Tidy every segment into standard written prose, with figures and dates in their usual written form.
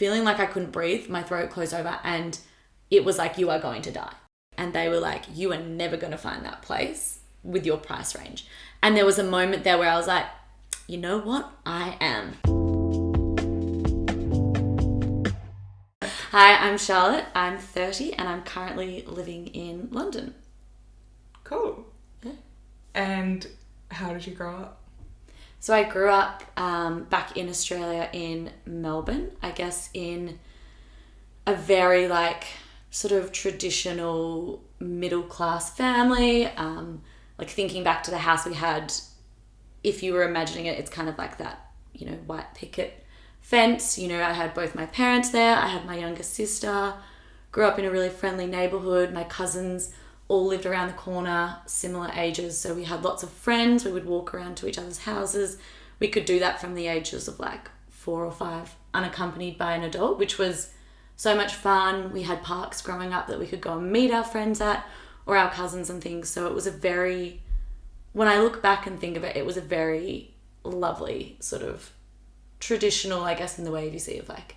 feeling like I couldn't breathe. My throat closed over and it was like, you are going to die. And they were like, you are never going to find that place with your price range. And there was a moment there where I was like, you know what? I am. Hi, I'm Charlotte. I'm 30 and I'm currently living in London. Cool. Yeah. And how did you grow up? So I grew up back in Australia in Melbourne, I guess in a very like sort of traditional middle class family. Like thinking back to the house we had, if you were imagining it, it's kind of like that, you know, white picket fence. You know, I had both my parents there. I had my younger sister, grew up in a really friendly neighborhood. My cousins all lived around the corner, similar ages. So we had lots of friends. We would walk around to each other's houses. We could do that from the ages of like 4 or 5, unaccompanied by an adult, which was so much fun. We had parks growing up that we could go and meet our friends at or our cousins and things. So it was a very, when I look back and think of it, it was a very lovely sort of traditional, I guess, in the way you see of like,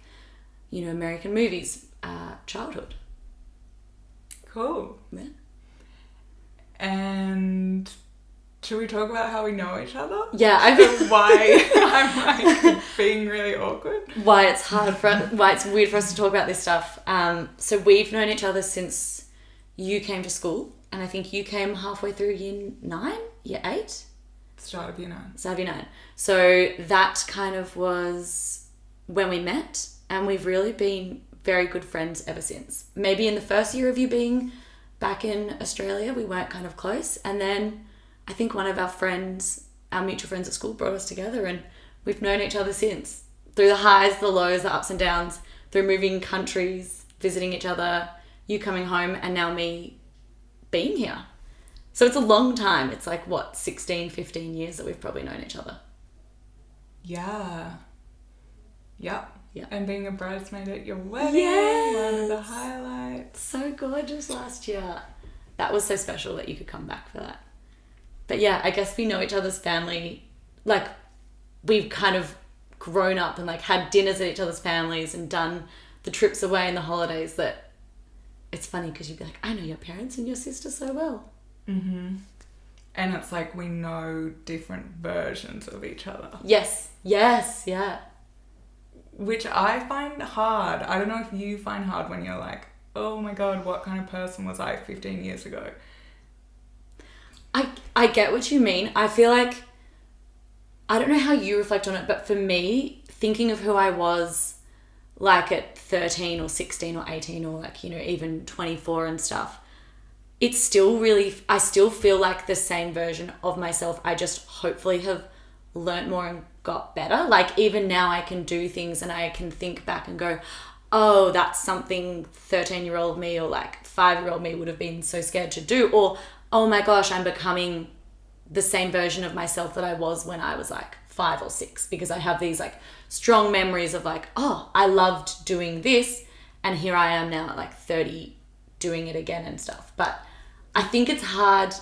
you know, American movies, childhood. Cool. Yeah. And should we talk about how we know each other? Yeah, why I'm like being really awkward. Why it's weird for us to talk about this stuff. So we've known each other since you came to school, and I think you came halfway through year 9, year 8? Start of year 9. Start of year 9. So that kind of was when we met, and we've really been very good friends ever since. Maybe in the first year of you being back in Australia, we weren't kind of close. And then I think one of our friends, our mutual friends at school, brought us together and we've known each other since. Through the highs, the lows, the ups and downs, through moving countries, visiting each other, you coming home, and now me being here. So it's a long time. It's like, what, 16, 15 years that we've probably known each other. Yeah. Yep. Yeah. And being a bridesmaid at your wedding, Yes. one of the highlights. So gorgeous last year. That was so special that you could come back for that. But yeah, I guess we know each other's family. Like, we've kind of grown up and like had dinners at each other's families and done the trips away and the holidays. That it's funny because you'd be like, I know your parents and your sister so well. Mm-hmm. And it's like we know different versions of each other. Yes, yeah. Which I find hard. I don't know if you find hard when you're like, oh my God, what kind of person was I 15 years ago? I get what you mean. I feel like, I don't know how you reflect on it, but for me, thinking of who I was like at 13 or 16 or 18 or like, you know, even 24 and stuff, it's still really, I still feel like the same version of myself. I just hopefully have learnt more and got better. Like even now I can do things and I can think back and go, oh, that's something 13-year-old me or like 5-year-old me would have been so scared to do. Or, oh my gosh, I'm becoming the same version of myself that I was when I was like 5 or 6, because I have these like strong memories of like, oh, I loved doing this and here I am now at like 30 doing it again and stuff. But I think it's hard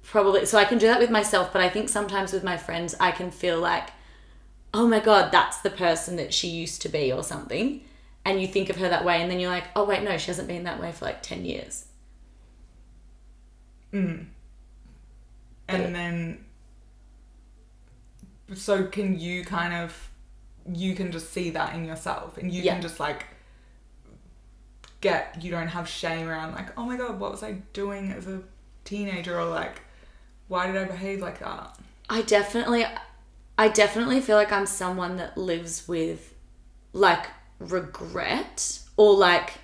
probably, so I can do that with myself, but I think sometimes with my friends I can feel like, oh my God, that's the person that she used to be or something, and you think of her that way and then you're like, oh wait, no, she hasn't been that way for like 10 years. And then so can you kind of, you can just see that in yourself and you can just like you don't have shame around like, oh my God, what was I doing as a teenager, or like, why did I behave like that? I definitely feel like I'm someone that lives with like regret, or like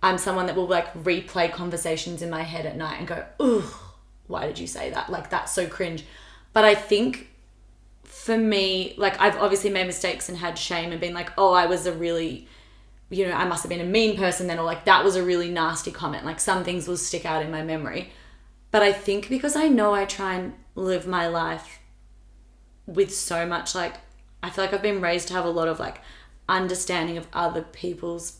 I'm someone that will like replay conversations in my head at night and go, ugh, why did you say that? Like, that's so cringe. But I think for me, like I've obviously made mistakes and had shame and been like, oh, I was a really, you know, I must have been a mean person then, or like that was a really nasty comment. Like some things will stick out in my memory. But I think because I know I try and live my life with so much, like, I feel like I've been raised to have a lot of like understanding of other people's,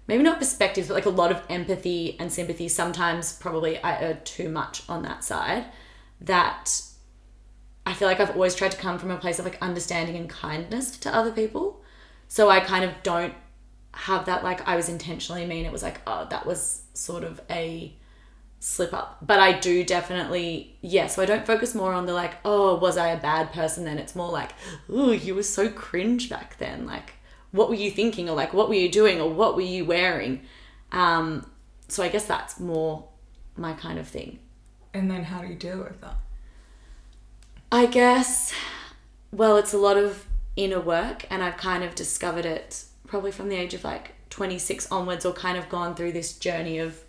maybe not perspectives, but like a lot of empathy and sympathy. Sometimes probably I err too much on that side, that I feel like I've always tried to come from a place of like understanding and kindness to other people. So I kind of don't have that, like, I was intentionally mean. It was like, oh, that was sort of a slip up. But I do definitely, yeah, so I don't focus more on the like, oh, was I a bad person then? It's more like, ooh, you were so cringe back then. Like, what were you thinking? Or like, what were you doing? Or what were you wearing? So I guess that's more my kind of thing. And then how do you deal with that? I guess, well, it's a lot of inner work, and I've kind of discovered it probably from the age of like 26 onwards, or kind of gone through this journey of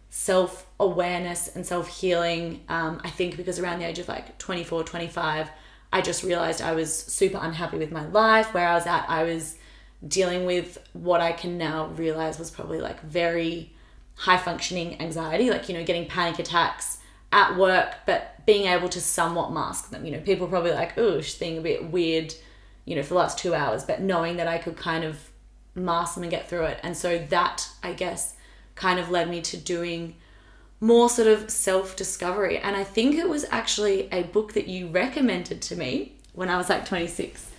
self-awareness and self-healing. I think because around the age of like 24, 25, I just realized I was super unhappy with my life, where I was at. I was dealing with what I can now realize was probably like very high functioning anxiety, like, you know, getting panic attacks at work, but being able to somewhat mask them. You know, people probably like, oh, she's being a bit weird, you know, for the last 2 hours, but knowing that I could kind of mask them and get through it. And so that, I guess, kind of led me to doing more sort of self-discovery. And I think it was actually a book that you recommended to me when I was like 26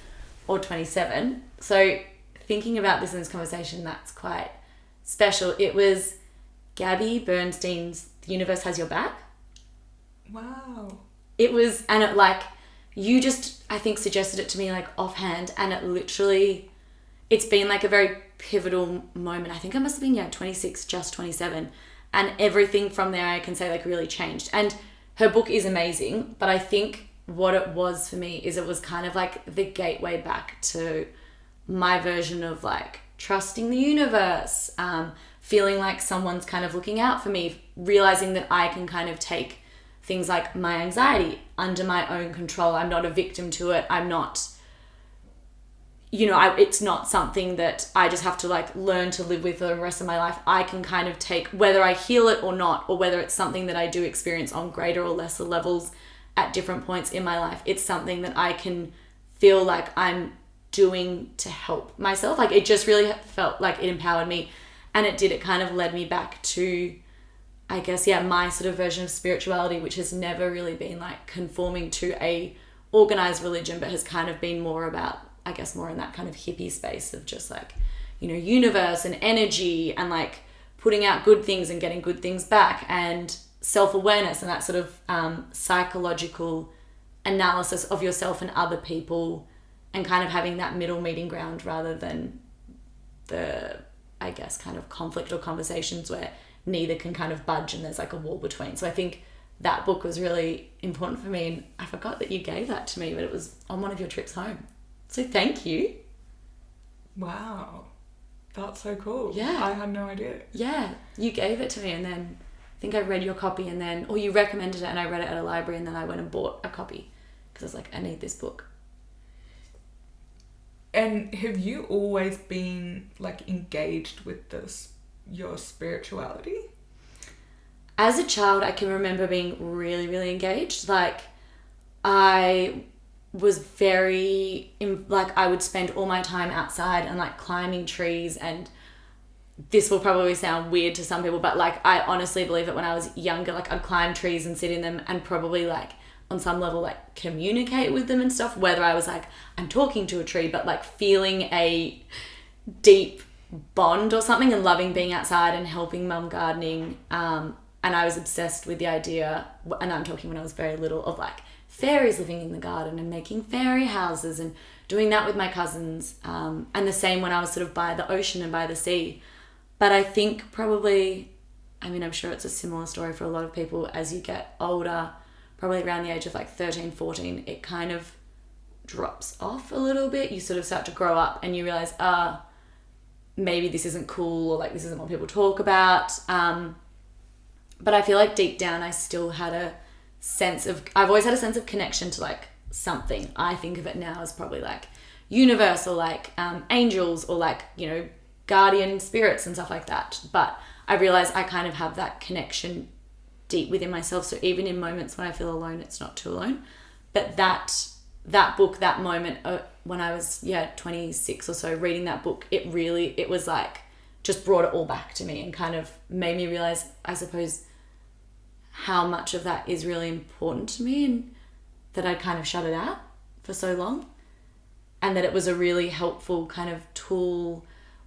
or 27. So thinking about this in this conversation, that's quite special. It was Gabby Bernstein's The Universe Has Your Back. Wow. It was, and it like, you just, I think, suggested it to me like offhand, and it literally, it's been like a very pivotal moment. I think I must have been, 26, just 27. And everything from there I can say like really changed. And her book is amazing, but I think what it was for me is it was kind of like the gateway back to my version of like trusting the universe, feeling like someone's kind of looking out for me, realizing that I can kind of take things like my anxiety under my own control. I'm not a victim to it. I'm not, it's not something that I just have to like learn to live with for the rest of my life. I can kind of take, whether I heal it or not, or whether it's something that I do experience on greater or lesser levels at different points in my life, it's something that I can feel like I'm doing to help myself. Like, it just really felt like it empowered me, and it did. It kind of led me back to, I guess, my sort of version of spirituality, which has never really been like conforming to a organized religion, but has kind of been more about, I guess, more in that kind of hippie space of just like, universe and energy and like putting out good things and getting good things back, and self-awareness and that sort of psychological analysis of yourself and other people, and kind of having that middle meeting ground rather than the, I guess, kind of conflict or conversations where neither can kind of budge and there's like a wall between. So I think that book was really important for me, and I forgot that you gave that to me, but it was on one of your trips home. So thank you. Wow. That's so cool. Yeah. I had no idea. Yeah. You gave it to me, and then I think I read your copy, and then, or you recommended it and I read it at a library, and then I went and bought a copy because I was like, I need this book. And have you always been like engaged with your spirituality? As a child, I can remember being really, really engaged. Like, I was very, I would spend all my time outside and like climbing trees, and this will probably sound weird to some people, but like, I honestly believe that when I was younger, like, I'd climb trees and sit in them and probably like on some level like communicate with them and stuff, whether I was like, I'm talking to a tree, but like feeling a deep bond or something, and loving being outside and helping mum gardening. And I was obsessed with the idea, and I'm talking when I was very little, of like fairies living in the garden and making fairy houses and doing that with my cousins. And the same when I was sort of by the ocean and by the sea. But I think probably, I mean, I'm sure it's a similar story for a lot of people as you get older, probably around the age of like 13, 14, it kind of drops off a little bit. You sort of start to grow up and you realize, maybe this isn't cool, or like this isn't what people talk about. But I feel like deep down I still had I've always had a sense of connection to like something. I think of it now as probably like universe, or like angels, or like, guardian spirits and stuff like that. But I realize I kind of have that connection deep within myself. So even in moments when I feel alone, it's not too alone. But that book, that moment when I was 26 or so, reading that book, it was like just brought it all back to me and kind of made me realize, I suppose, how much of that is really important to me, and that I kind of shut it out for so long. and that it was a really helpful kind of tool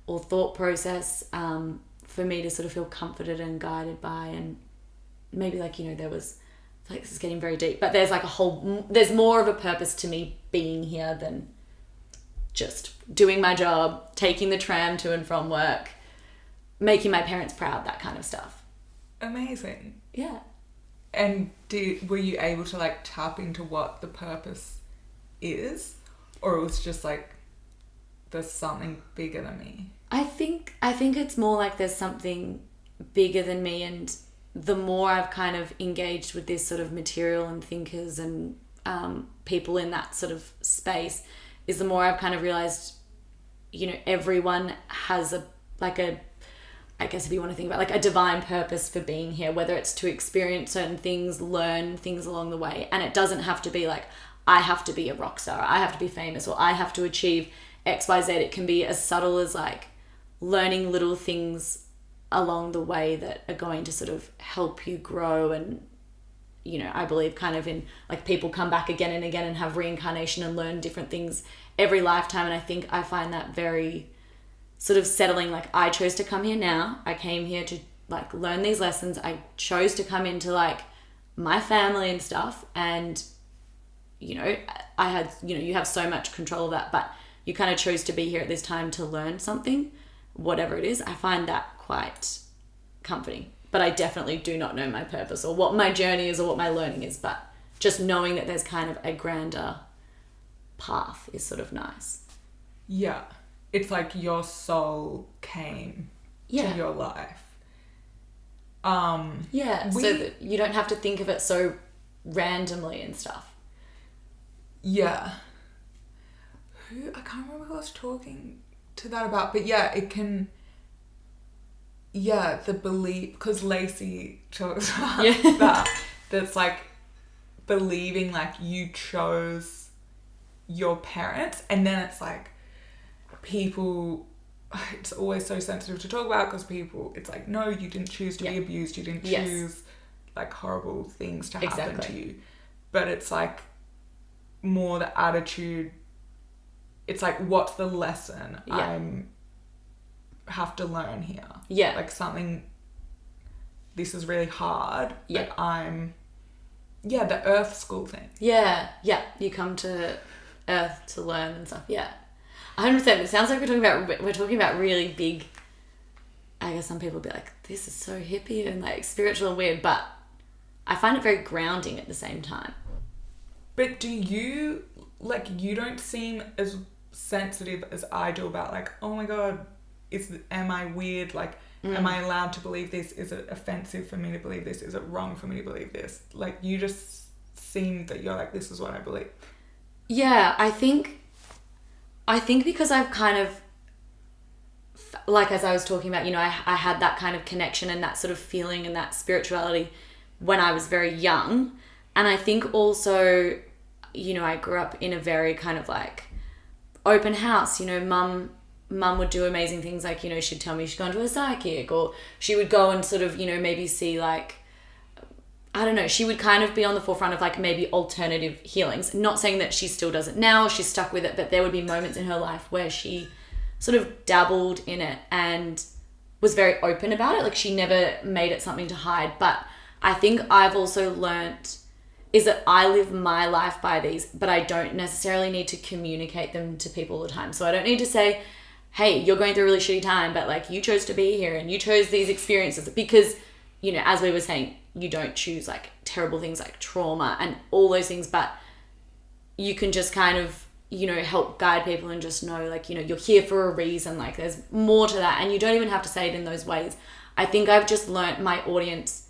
or thought process for me to sort of feel comforted and guided by. And maybe like, there was, like, this is getting very deep, but there's like there's more of a purpose to me being here than just doing my job, taking the tram to and from work, making my parents proud, that kind of stuff. Amazing. Yeah. And were you able to like tap into what the purpose is, or it was just like there's something bigger than me? I think it's more like there's something bigger than me, and the more I've kind of engaged with this sort of material and thinkers and people in that sort of space, is the more I've kind of realized, everyone has I guess if you want to think about like a divine purpose for being here, whether it's to experience certain things, learn things along the way. And it doesn't have to be like, I have to be a rock star, I have to be famous, or I have to achieve X, Y, Z. It can be as subtle as like learning little things along the way that are going to sort of help you grow. And, I believe kind of in like people come back again and again and have reincarnation and learn different things every lifetime. And I think I find that very sort of settling. Like, I chose to come here now. I came here to like learn these lessons. I chose to come into like my family and stuff. And, I had, you have so much control of that, but you kind of chose to be here at this time to learn something, whatever it is. I find that quite comforting. But I definitely do not know my purpose or what my journey is or what my learning is. But just knowing that there's kind of a grander path is sort of nice. Yeah. It's like your soul came to your life. So that you don't have to think of it so randomly and stuff. Yeah. I can't remember who I was talking to that about, but yeah, it can... Yeah, the belief, because Lacey talks about that's like believing like you chose your parents, and then it's like people, it's always so sensitive to talk about because people, it's like, no, you didn't choose to be abused, you didn't choose like horrible things to happen to you. But it's like more the attitude, it's like, what's the lesson I'm have to learn here? Like something, this is really hard, but I'm the Earth school thing. You come to Earth to learn and stuff. 100%. It sounds like we're talking about really big, I guess some people will be like, this is so hippie and like spiritual and weird, but I find it very grounding at the same time. But do you, like, you don't seem as sensitive as I do about like, oh my god, am I weird? Like, am I allowed to believe this? Is it offensive for me to believe this? Is it wrong for me to believe this? Like, you just seem that you're like, this is what I believe. Yeah, I think because I've kind of, like, as I was talking about, I had that kind of connection and that sort of feeling and that spirituality when I was very young. And I think also, I grew up in a very kind of like open house. Mum would do amazing things like, she'd tell me she'd gone to a psychic, or she would go and sort of, maybe see like, I don't know, she would kind of be on the forefront of like maybe alternative healings. Not saying that she still does it now, she's stuck with it, but there would be moments in her life where she sort of dabbled in it and was very open about it. Like, she never made it something to hide. But I think I've also learnt is that I live my life by these, but I don't necessarily need to communicate them to people all the time. So I don't need to say, hey, you're going through a really shitty time, but like, you chose to be here and you chose these experiences, because, as we were saying, you don't choose like terrible things like trauma and all those things, but you can just kind of, help guide people and just know like, you're here for a reason. Like, there's more to that, and you don't even have to say it in those ways. I think I've just learnt my audience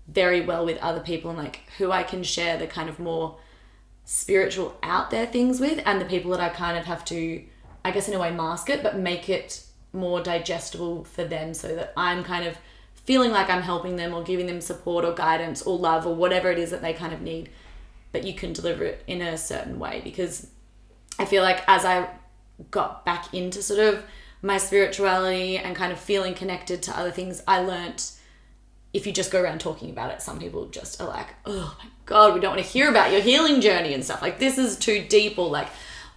very well with other people, and like who I can share the kind of more spiritual out there things with, and the people that I kind of have to, I guess in a way, mask it, but make it more digestible for them, so that I'm kind of feeling like I'm helping them or giving them support or guidance or love or whatever it is that they kind of need, but you can deliver it in a certain way. Because I feel like as I got back into sort of my spirituality and kind of feeling connected to other things, I learnt if you just go around talking about it, some people just are like, oh my God, we don't want to hear about your healing journey and stuff. Like, this is too deep, or like,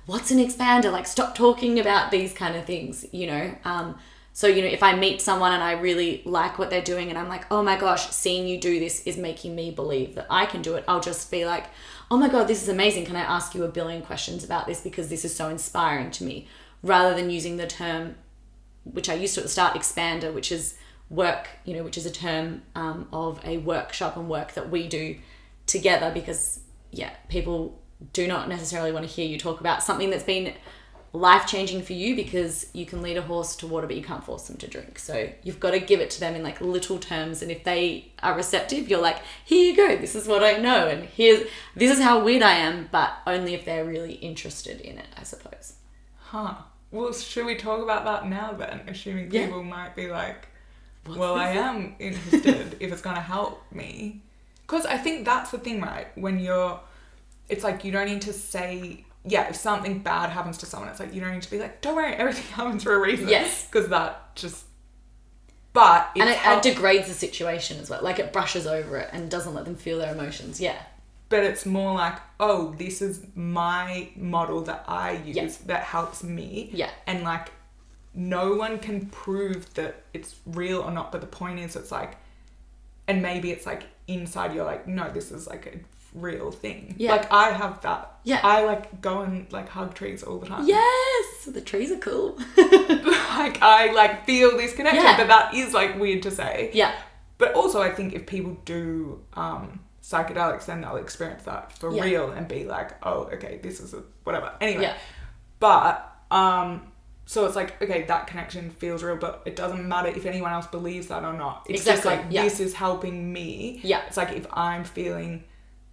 what's an expander? Like, stop talking about these kind of things, you know? So, you know, if I meet someone and I really like what they're doing and I'm like, oh my gosh, seeing you do this is making me believe that I can do it, I'll just be like, oh my God, this is amazing. Can I ask you a billion questions about this because this is so inspiring to me? Rather than using the term, which I used to at the start, expander, which is work, you know, which is a term of a workshop and work that we do together because, yeah, people do not necessarily want to hear you talk about something that's been life-changing for you because you can lead a horse to water but you can't force them to drink. So you've got to give it to them in like little terms, and if they are receptive, you're like, here you go, this is what I know, and this is how weird I am, but only if they're really interested in it, I suppose. Well, should we talk about that now then, assuming people might be like, well, I am interested if it's going to help me. Because I think that's the thing, right? When it's like you don't need to say, if something bad happens to someone, it's like you don't need to be like, don't worry, everything happens for a reason. Yes. Because that just... But it degrades the situation as well. Like, it brushes over it and doesn't let them feel their emotions. Yeah. But it's more like, oh, this is my model that I use that helps me. Yeah. And like, no one can prove that it's real or not. But the point is, it's like, and maybe it's like inside you're like, no, this is like a real thing. Yeah. Like, I have that. Yeah. I like go and like hug trees all the time. Yes. The trees are cool. Like, I like feel this connection. Yeah. But that is like weird to say. Yeah. But also I think if people do psychedelics, then they'll experience that for real and be like, oh, okay, this is whatever. Anyway. But so it's like, okay, that connection feels real, but it doesn't matter if anyone else believes that or not. It's just like, this is helping me. Yeah. It's like if I'm feeling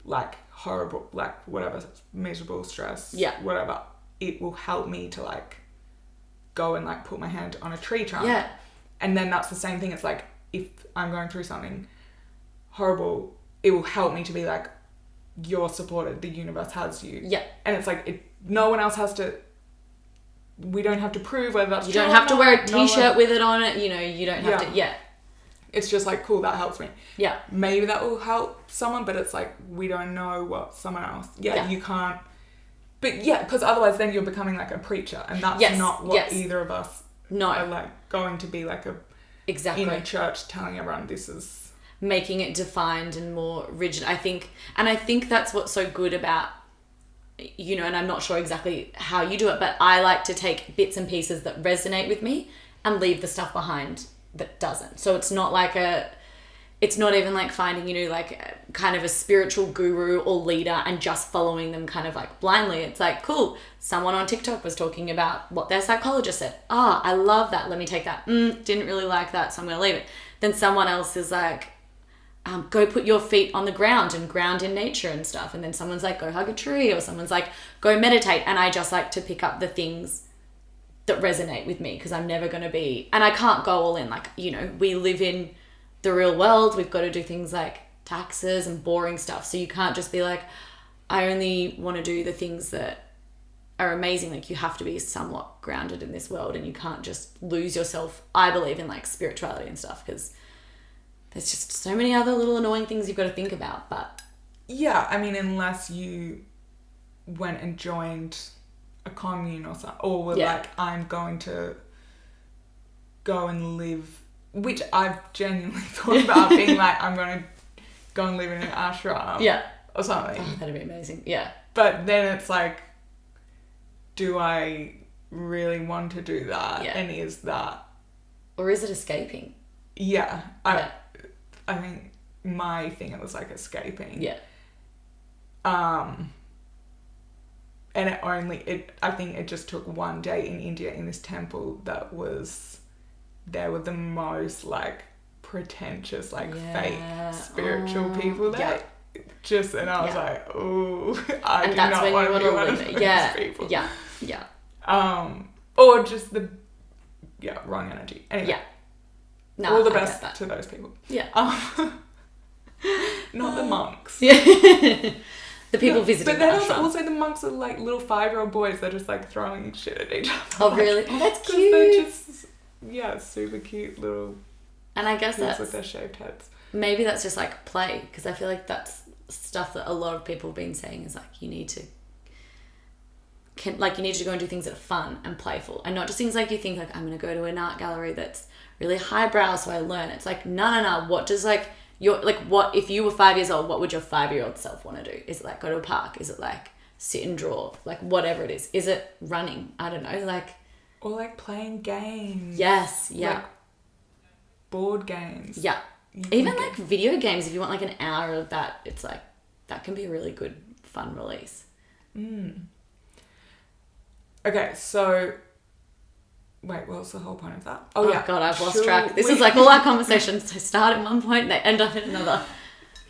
like horrible, like whatever, miserable, stress, whatever, it will help me to like go and like put my hand on a tree trunk. Yeah. And then that's the same thing. It's like if I'm going through something horrible, it will help me to be like, you're supported, the universe has you. Yeah. And it's like, no one else has to, we don't have to prove whether that's true. You don't have to wear a t-shirt with it on it, you know, you don't have to, It's just like, cool, that helps me. Yeah. Maybe that will help someone, but it's like, we don't know what someone else, you can't. But because otherwise then you're becoming like a preacher, and that's not what either of us are like going to be like in a church telling everyone this is... Making it defined and more rigid, I think. And I think that's what's so good about, you know, and I'm not sure exactly how you do it, but I like to take bits and pieces that resonate with me and leave the stuff behind that doesn't. So it's not like it's not even like finding, you know, like kind of a spiritual guru or leader and just following them kind of like blindly. It's like, cool, someone on TikTok was talking about what their psychologist said. I love that. Let me take that. Didn't really like that, so I'm going to leave it. Then someone else is like, go put your feet on the ground and ground in nature and stuff. And then someone's like, go hug a tree, or someone's like, go meditate. And I just like to pick up the things that resonate with me because I'm never going to be, and I can't go all in. Like, you know, we live in the real world. We've got to do things like taxes and boring stuff. So you can't just be like, I only want to do the things that are amazing. Like, you have to be somewhat grounded in this world, and you can't just lose yourself, I believe, in like spirituality and stuff, because there's just so many other little annoying things you've got to think about. But yeah, I mean, unless you went and joined a commune or something, or were like, I'm going to go and live, which I've genuinely thought about being like, I'm going to go and live in an ashram or something. Oh, that'd be amazing. Yeah. But then it's like, do I really want to do that? Yeah. And is that... Or is it escaping? Yeah. I think my thing, it was like escaping. Yeah. And I think it just took one day in India in this temple that was, there were the most like pretentious, like fake spiritual people there. Yeah. Just, and I was like, oh, I do not want to be one of those people. Yeah. Yeah. Or just the, wrong energy. Anyway. Yeah. No, all the best to those people. Yeah. Not the monks. Yeah. The people visiting. But then also the monks are like little 5-year-old boys. They're just like throwing shit at each other. Oh, really? Oh, that's cute. They're just, super cute little. And I guess that's with their shaved heads. Maybe that's just like play, because I feel like that's stuff that a lot of people have been saying is like, you need to like you need to go and do things that are fun and playful, and not just things like you think like, I'm going to go to an art gallery that's really highbrow so I learn. It's like, no. What does like your, like what, if you were 5 years old, what would your 5-year-old self want to do? Is it like go to a park? Is it like sit and draw? Like whatever it is. Is it running? I don't know. Like, or like playing games. Yes. Yeah. Like board games. Yeah. Even like video games, if you want like an hour of that, it's like, that can be a really good fun release. Okay, so wait, what was the whole point of that? Oh yeah. God, I've lost track. This is like all our conversations. They start at one point and they end up in another.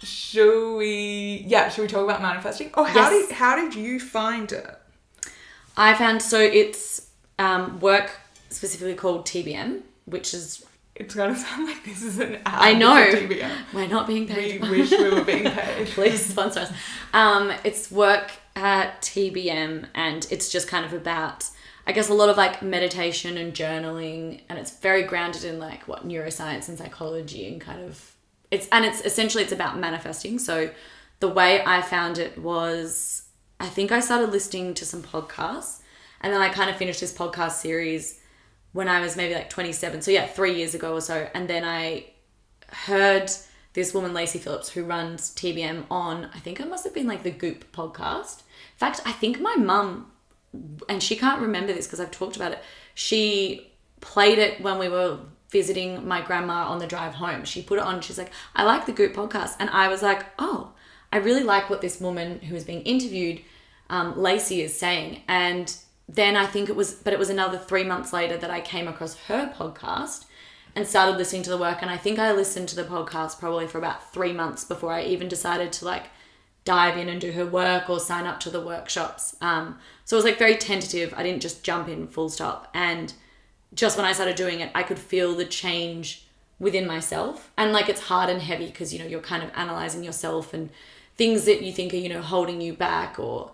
Should we talk about manifesting? Oh, how did you find it? I found, so it's work specifically called TBM, which is... It's going to sound like this is an ad. I know. For TBM. We're not being paid. We wish we were being paid. Please sponsor us. It's work at TBM, and it's just kind of about, I guess, a lot of like meditation and journaling, and it's very grounded in like what neuroscience and psychology and kind of... It's essentially about manifesting. So the way I found it was, I think I started listening to some podcasts, and then I kind of finished this podcast series when I was maybe like 27. So yeah, 3 years ago or so. And then I heard this woman, Lacey Phillips, who runs TBM on, I think it must have been like the Goop podcast. In fact, I think my mum, and she can't remember this because I've talked about it, she played it when we were visiting my grandma on the drive home. She put it on. She's like, I like the Goop podcast. And I was like, oh, I really like what this woman who is being interviewed, Lacey, is saying. And then I think it was another 3 months later that I came across her podcast and started listening to the work. And I think I listened to the podcast probably for about 3 months before I even decided to like dive in and do her work or sign up to the workshops. So it was like very tentative. I didn't just jump in full stop. And just when I started doing it, I could feel the change within myself. And like, it's hard and heavy because, you know, you're kind of analyzing yourself and things that you think are, you know, holding you back, or,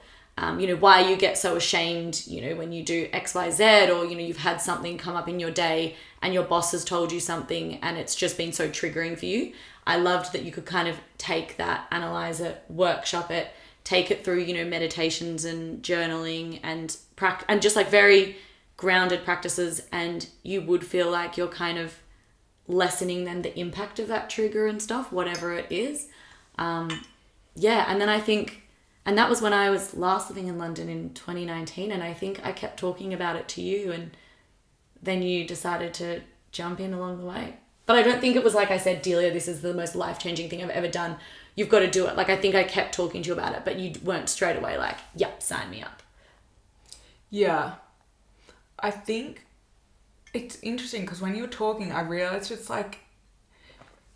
you know, why you get so ashamed, you know, when you do X, Y, Z, or, you know, you've had something come up in your day and your boss has told you something and it's just been so triggering for you. I loved that you could kind of take that, analyze it, workshop it, take it through, you know, meditations and journaling and just like very grounded practices, and you would feel like you're kind of lessening then the impact of that trigger and stuff, whatever it is. Yeah, and then I think, and that was when I was last living in London in 2019, and I think I kept talking about it to you, and then you decided to jump in along the way. But I don't think it was like I said, Delia, this is the most life-changing thing I've ever done. You've got to do it. Like, I think I kept talking to you about it, but you weren't straight away like, yep, sign me up. Yeah. I think it's interesting because when you were talking, I realized it's like,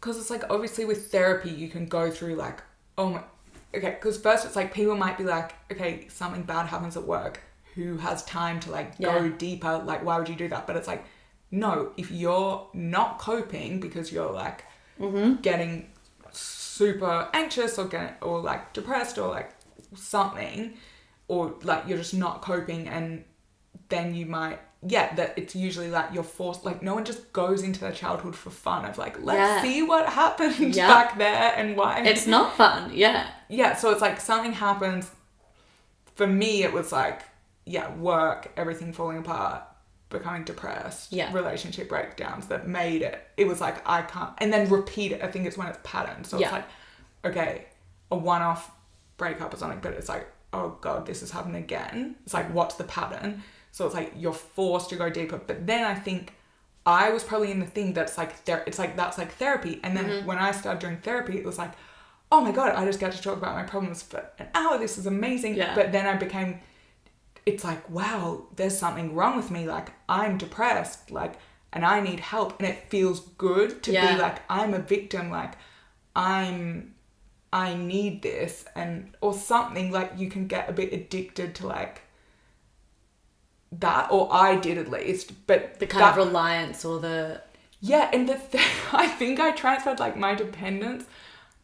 because it's like, obviously with therapy, you can go through like, oh my, okay, because first it's like people might be like, okay, something bad happens at work. Who has time to like go deeper? Like, why would you do that? But it's like, no, if you're not coping because you're like getting super anxious or like depressed or like something, or like you're just not coping, and then you might, that it's usually like you're forced, like no one just goes into their childhood for fun of like, let's see what happened back there and why. It's not fun, so it's like something happens. For me, it was like, work, everything falling apart, becoming depressed, relationship breakdowns that made it was like, I can't, and then repeat it. I think it's when it's patterned. So it's like, okay, a one-off breakup or something, but it's like, oh God, this is happening again. It's like, what's the pattern? So it's like you're forced to go deeper. But then I think I was probably in the thing that's like, it's like, that's like therapy. And then when I started doing therapy, it was like, oh my God, I just get to talk about my problems for an hour. This is amazing. But then I became, it's like, wow, there's something wrong with me. Like, I'm depressed, like, and I need help. And it feels good to be like, I'm a victim. Like, I need this, or something. Like, you can get a bit addicted to like that, or I did at least. But the kind of reliance or the... Yeah, and I think I transferred like my dependence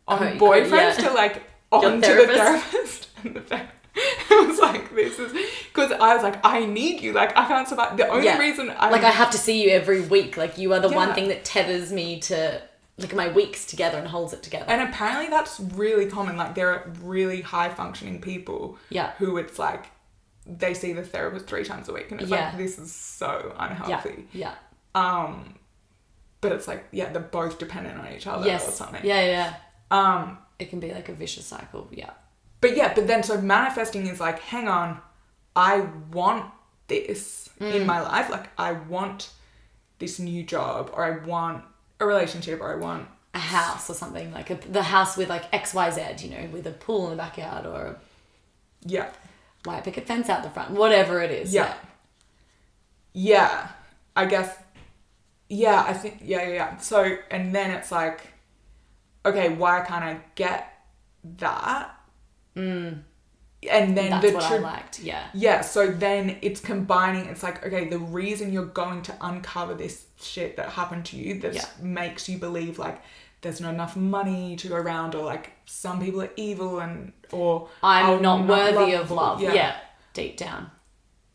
on boyfriends to like onto the therapist. And the therapist. It was like, this is, because I was like, I need you, like I can't survive. The only reason I have to see you every week, like you are the one thing that tethers me to like my weeks together and holds it together. And apparently that's really common. Like there are really high functioning people who it's like they see the therapist 3 times a week, and it's like, this is so unhealthy. Yeah. But it's like, they're both dependent on each other or something. Yeah. It can be like a vicious cycle. Yeah. But then so manifesting is like, hang on, I want this in my life. Like, I want this new job, or I want a relationship, or I want a house or something, like the house with like XYZ, you know, with a pool in the backyard, or a white picket fence out the front, whatever it is. Yeah. I guess. Yeah, I think. Yeah. So, and then it's like, okay, why can't I get that? And then that's what I liked. Yeah. So then it's combining. It's like, okay, the reason you're going to uncover this shit that happened to you that makes you believe like there's not enough money to go around, or like some people are evil, or I'm not worthy of love. Yeah. Deep down.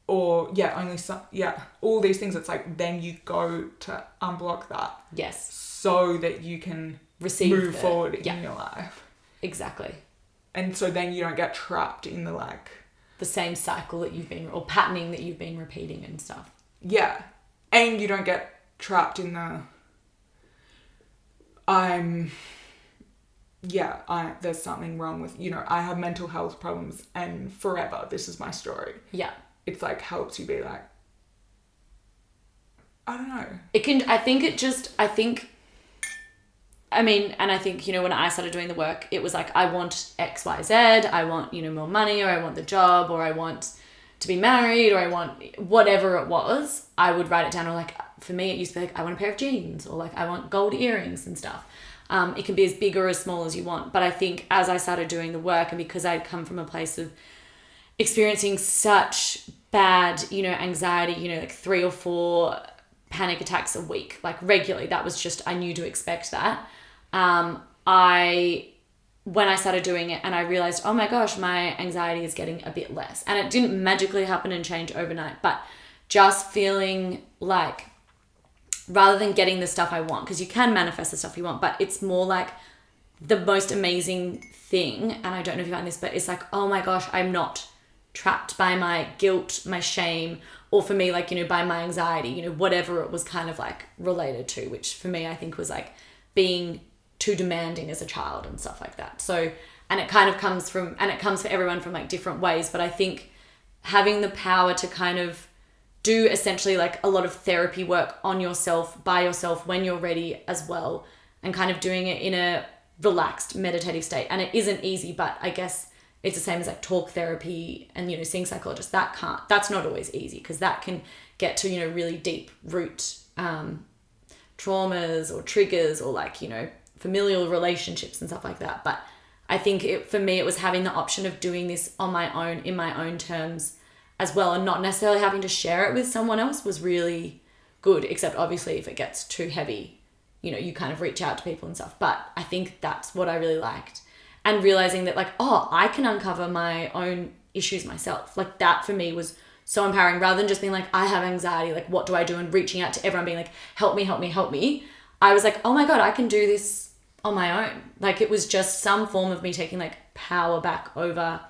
Or only some. Yeah. All these things. It's like, then you go to unblock that. Yes. So that you can move forward in your life. Exactly. And so then you don't get trapped in the same cycle that you've been, or patterning that you've been repeating and stuff. Yeah. And you don't get trapped in there's something wrong with, I have mental health problems and forever this is my story. Yeah. It's like, helps you be like, I don't know. And I think, when I started doing the work, it was like, I want X, Y, Z, I want, more money, or I want the job, or I want to be married, or I want whatever it was. I would write it down, or like, for me, it used to be like, I want a pair of jeans, or like, I want gold earrings and stuff. It can be as big or as small as you want. But I think as I started doing the work, and because I'd come from a place of experiencing such bad, anxiety, like 3 or 4 panic attacks a week, like regularly, that was just, I knew to expect that. When I started doing it and I realized, oh my gosh, my anxiety is getting a bit less. And it didn't magically happen and change overnight, but just feeling like, rather than getting the stuff I want, because you can manifest the stuff you want, but it's more like the most amazing thing. And I don't know if you find this, but it's like, oh my gosh, I'm not trapped by my guilt, my shame, or for me, like, by my anxiety, whatever it was kind of like related to, which for me, I think was like being too demanding as a child and stuff like that. So, and it kind of comes for everyone from like different ways, but I think having the power to kind of do essentially like a lot of therapy work on yourself, by yourself, when you're ready as well, and kind of doing it in a relaxed meditative state. And it isn't easy, but I guess it's the same as like talk therapy and, seeing psychologists. That's not always easy, because that can get to, really deep root traumas or triggers, or like, familial relationships and stuff like that. But I think for me, it was having the option of doing this on my own, in my own terms as well, and not necessarily having to share it with someone else was really good, except obviously if it gets too heavy, you kind of reach out to people and stuff. But I think that's what I really liked. And realizing that like, oh, I can uncover my own issues myself. Like that for me was so empowering, rather than just being like, I have anxiety, like what do I do? And reaching out to everyone being like, help me, help me, help me. I was like, oh my God, I can do this on my own. Like it was just some form of me taking like power back over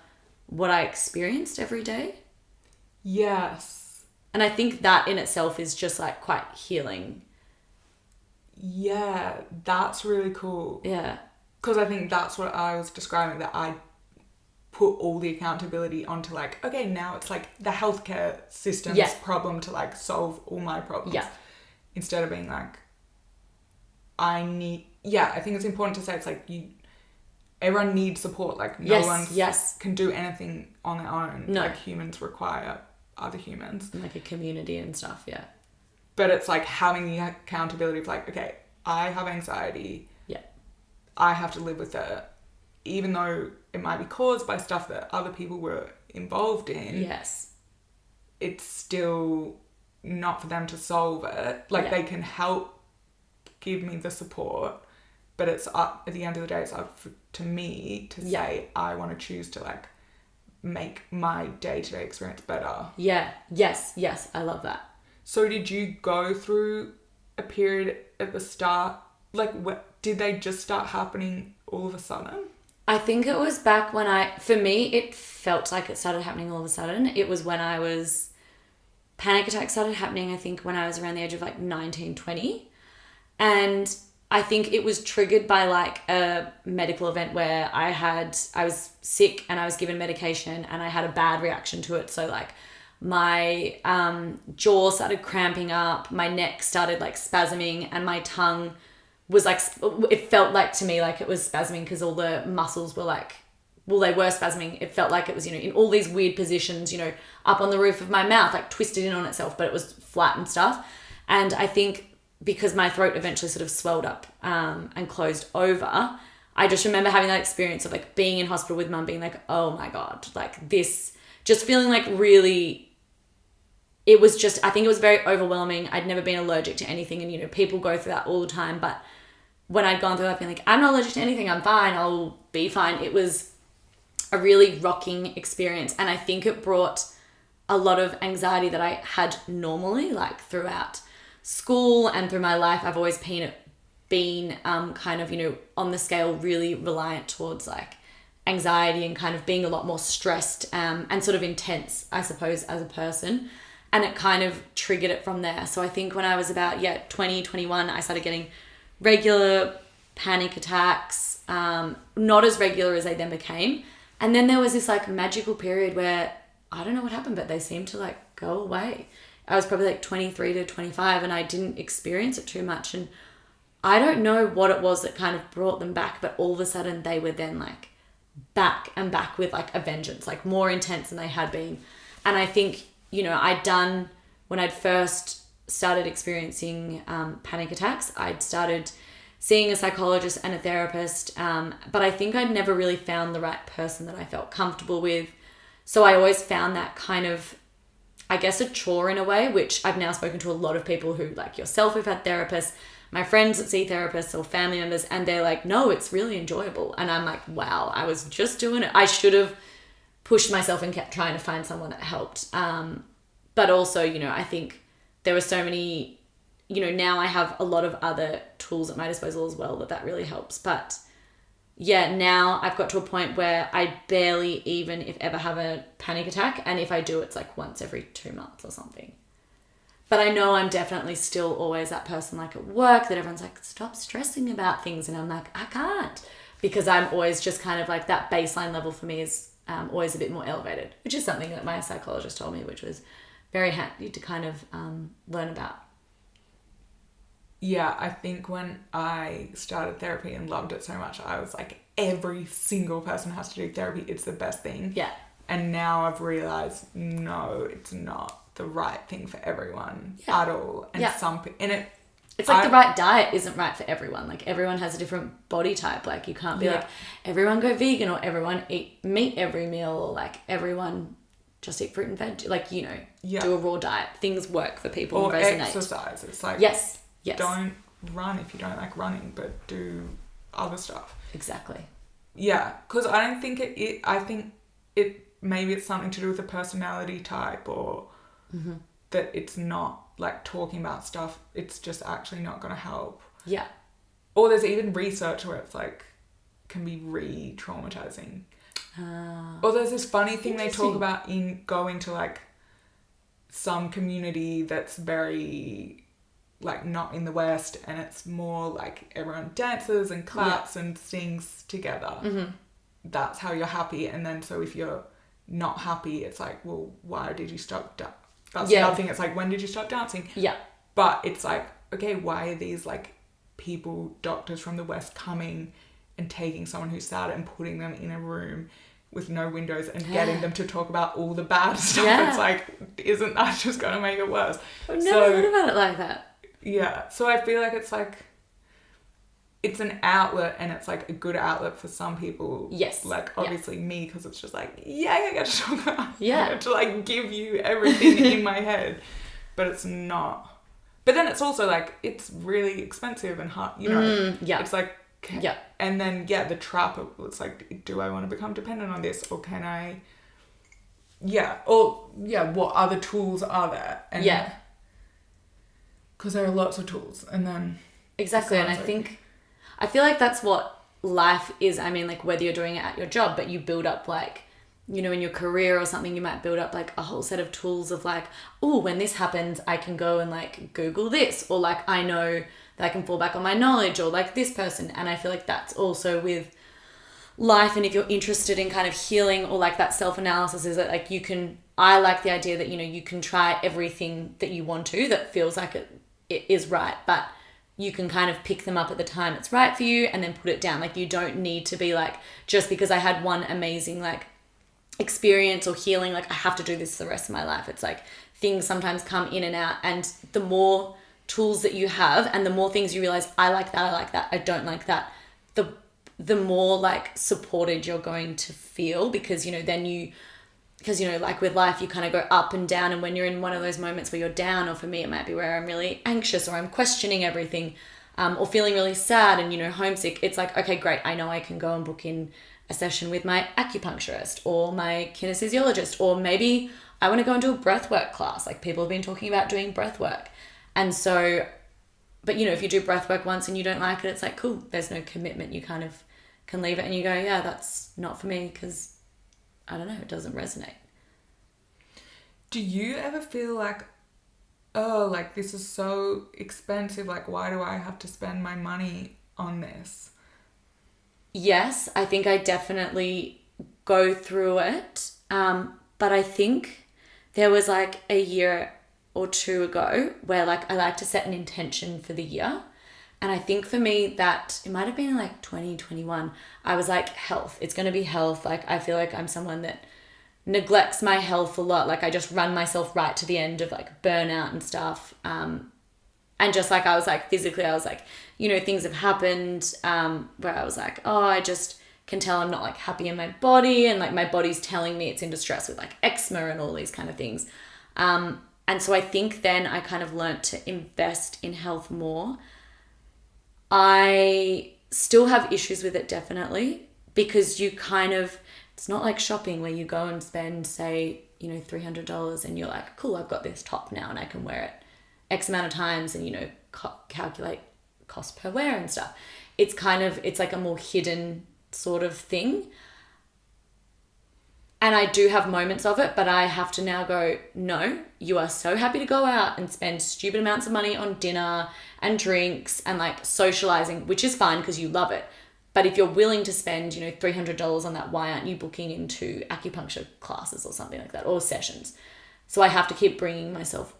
what I experienced every day. Yes. And I think that in itself is just like quite healing. Yeah, that's really cool. Yeah. Because I think that's what I was describing, that I put all the accountability onto like, okay, now it's like the healthcare system's problem to like solve all my problems. Yeah. Instead of being like, I think it's important to say it's like everyone needs support. Like no one can do anything on their own. No. Like humans require other humans. And like a community and stuff, yeah. But it's like having the accountability of like, okay, I have anxiety. Yeah. I have to live with it. Even though it might be caused by stuff that other people were involved in. Yes. It's still not for them to solve it. Like they can help give me the support, but it's up, at the end of the day, it's up to me to say, I want to choose to like make my day-to-day experience better. Yeah. Yes. I love that. So did you go through a period at the start, like did they just start happening all of a sudden? I think it was back when for me, it felt like it started happening all of a sudden. It was when panic attacks started happening, I think, when I was around the age of like 19, 20. And I think it was triggered by like a medical event where I was sick and I was given medication and I had a bad reaction to it. So like my jaw started cramping up, my neck started like spasming, and my tongue was like, it felt like to me like it was spasming because all the muscles were like, well, they were spasming. It felt like it was, in all these weird positions, up on the roof of my mouth, like twisted in on itself, but it was flat and stuff. And I think because my throat eventually sort of swelled up and closed over, I just remember having that experience of like being in hospital with mum, being like, oh my God, like this, just feeling like really, it was just, I think it was very overwhelming. I'd never been allergic to anything, and people go through that all the time, but when I'd gone through that, being like, I'm not allergic to anything, I'm fine, I'll be fine. It was a really rocking experience, and I think it brought a lot of anxiety that I had normally, like throughout school and through my life. I've always been kind of, on the scale, really reliant towards like anxiety and kind of being a lot more stressed and sort of intense, I suppose, as a person. And it kind of triggered it from there. So I think when I was about, 20, 21, I started getting regular panic attacks, not as regular as they then became. And then there was this like magical period where I don't know what happened, but they seemed to like go away. I was probably like 23 to 25 and I didn't experience it too much. And I don't know what it was that kind of brought them back, but all of a sudden they were then like back and back with like a vengeance, like more intense than they had been. And I think, when I'd first started experiencing panic attacks, I'd started seeing a psychologist and a therapist, but I think I'd never really found the right person that I felt comfortable with. So I always found that kind of, I guess, a chore in a way, which I've now spoken to a lot of people who, like yourself, who've had therapists, my friends that see therapists or family members, and they're like, no, it's really enjoyable. And I'm like, wow, I was just doing it. I should have pushed myself and kept trying to find someone that helped. But also, I think there were so many, now I have a lot of other tools at my disposal as well that really helps. But yeah, now I've got to a point where I barely even, if ever, have a panic attack. And if I do, it's like once every 2 months or something. But I know I'm definitely still always that person like at work that everyone's like, stop stressing about things. And I'm like, I can't. Because I'm always just kind of like that baseline level for me is always a bit more elevated, which is something that my psychologist told me, which was very handy to kind of learn about. Yeah, I think when I started therapy and loved it so much, I was like, every single person has to do therapy. It's the best thing. Yeah. And now I've realized, no, it's not the right thing for everyone at all. And it's like the right diet isn't right for everyone. Like everyone has a different body type. Like you can't be like, everyone go vegan or everyone eat meat every meal or like everyone just eat fruit and veg. Like, do a raw diet. Things work for people or and resonate. Exercise. It's like, yes. Don't run if you don't like running, but do other stuff. Exactly. Yeah, because I don't think I think maybe it's something to do with a personality type or that it's not like talking about stuff. It's just actually not going to help. Yeah. Or there's even research where it's like can be re-traumatizing. Or there's this funny thing they talk about in going to like some community that's very like not in the West, and it's more like everyone dances and claps and sings together. That's how you're happy. And then so if you're not happy, it's like, well, why did you stop? That's another thing. It's like, when did you stop dancing? Yeah. But it's like, okay, why are these like people, doctors from the West, coming and taking someone who's sad and putting them in a room with no windows and getting them to talk about all the bad stuff? Yeah. It's like, isn't that just going to make it worse? I've never thought about it like that. Yeah. So I feel like it's like, it's an outlet, and it's like a good outlet for some people. Yes. Like obviously me, because it's just like, I get to talk about I get to like give you everything in my head. But it's not. But then it's also like, it's really expensive and hard, It's like, and then the trap of, it's like, do I want to become dependent on this, or can I what other tools are there? And because there are lots of tools. And then exactly. And I feel like that's what life is, I mean, like whether you're doing it at your job, but you build up like, you know, in your career or something, you might build up like a whole set of tools of like, oh, when this happens, I can go and like Google this, or like I know that I can fall back on my knowledge, or like this person. And I feel like that's also with life. And if you're interested in kind of healing or like that self-analysis, is that like I like the idea that, you know, you can try everything that you want to that feels like it is right, but you can kind of pick them up at the time it's right for you and then put it down. Like you don't need to be like, just because I had one amazing like experience or healing, like I have to do this for the rest of my life. It's like things sometimes come in and out, and the more tools that you have and the more things you realize, I like that, I don't like that, the more like supported you're going to feel, because, you know, because, you know, like with life, you kind of go up and down. And when you're in one of those moments where you're down, or for me, it might be where I'm really anxious or I'm questioning everything, or feeling really sad and, you know, homesick, it's like, okay, great. I know I can go and book in a session with my acupuncturist or my kinesiologist, or maybe I want to go and do a breathwork class. Like people have been talking about doing breathwork. And so, but you know, if you do breathwork once and you don't like it, it's like, cool, there's no commitment. You kind of can leave it and you go, yeah, that's not for me, because I don't know, it doesn't resonate. Do you ever feel like, oh, like this is so expensive, like why do I have to spend my money on this? Yes, I think I definitely go through it. But I think there was like a year or two ago where like I like to set an intention for the year. And I think for me that it might have been like 2021, I was like, health, it's going to be health. Like I feel like I'm someone that neglects my health a lot. Like I just run myself right to the end of like burnout and stuff. And just like, I was like, physically, I was like, you know, things have happened where I was like, oh, I just can tell I'm not like happy in my body. And like my body's telling me it's in distress with like eczema and all these kind of things. And so I think then I kind of learnt to invest in health more. I still have issues with it, definitely, because you kind of, it's not like shopping where you go and spend, say, you know, $300 and you're like, cool, I've got this top now and I can wear it X amount of times and, you know, calculate cost per wear and stuff. It's kind of, it's like a more hidden sort of thing. And I do have moments of it, but I have to now go, no, you are so happy to go out and spend stupid amounts of money on dinner and drinks and like socializing, which is fine because you love it. But if you're willing to spend, you know, $300 on that, why aren't you booking into acupuncture classes or something like that, or sessions? So I have to keep bringing myself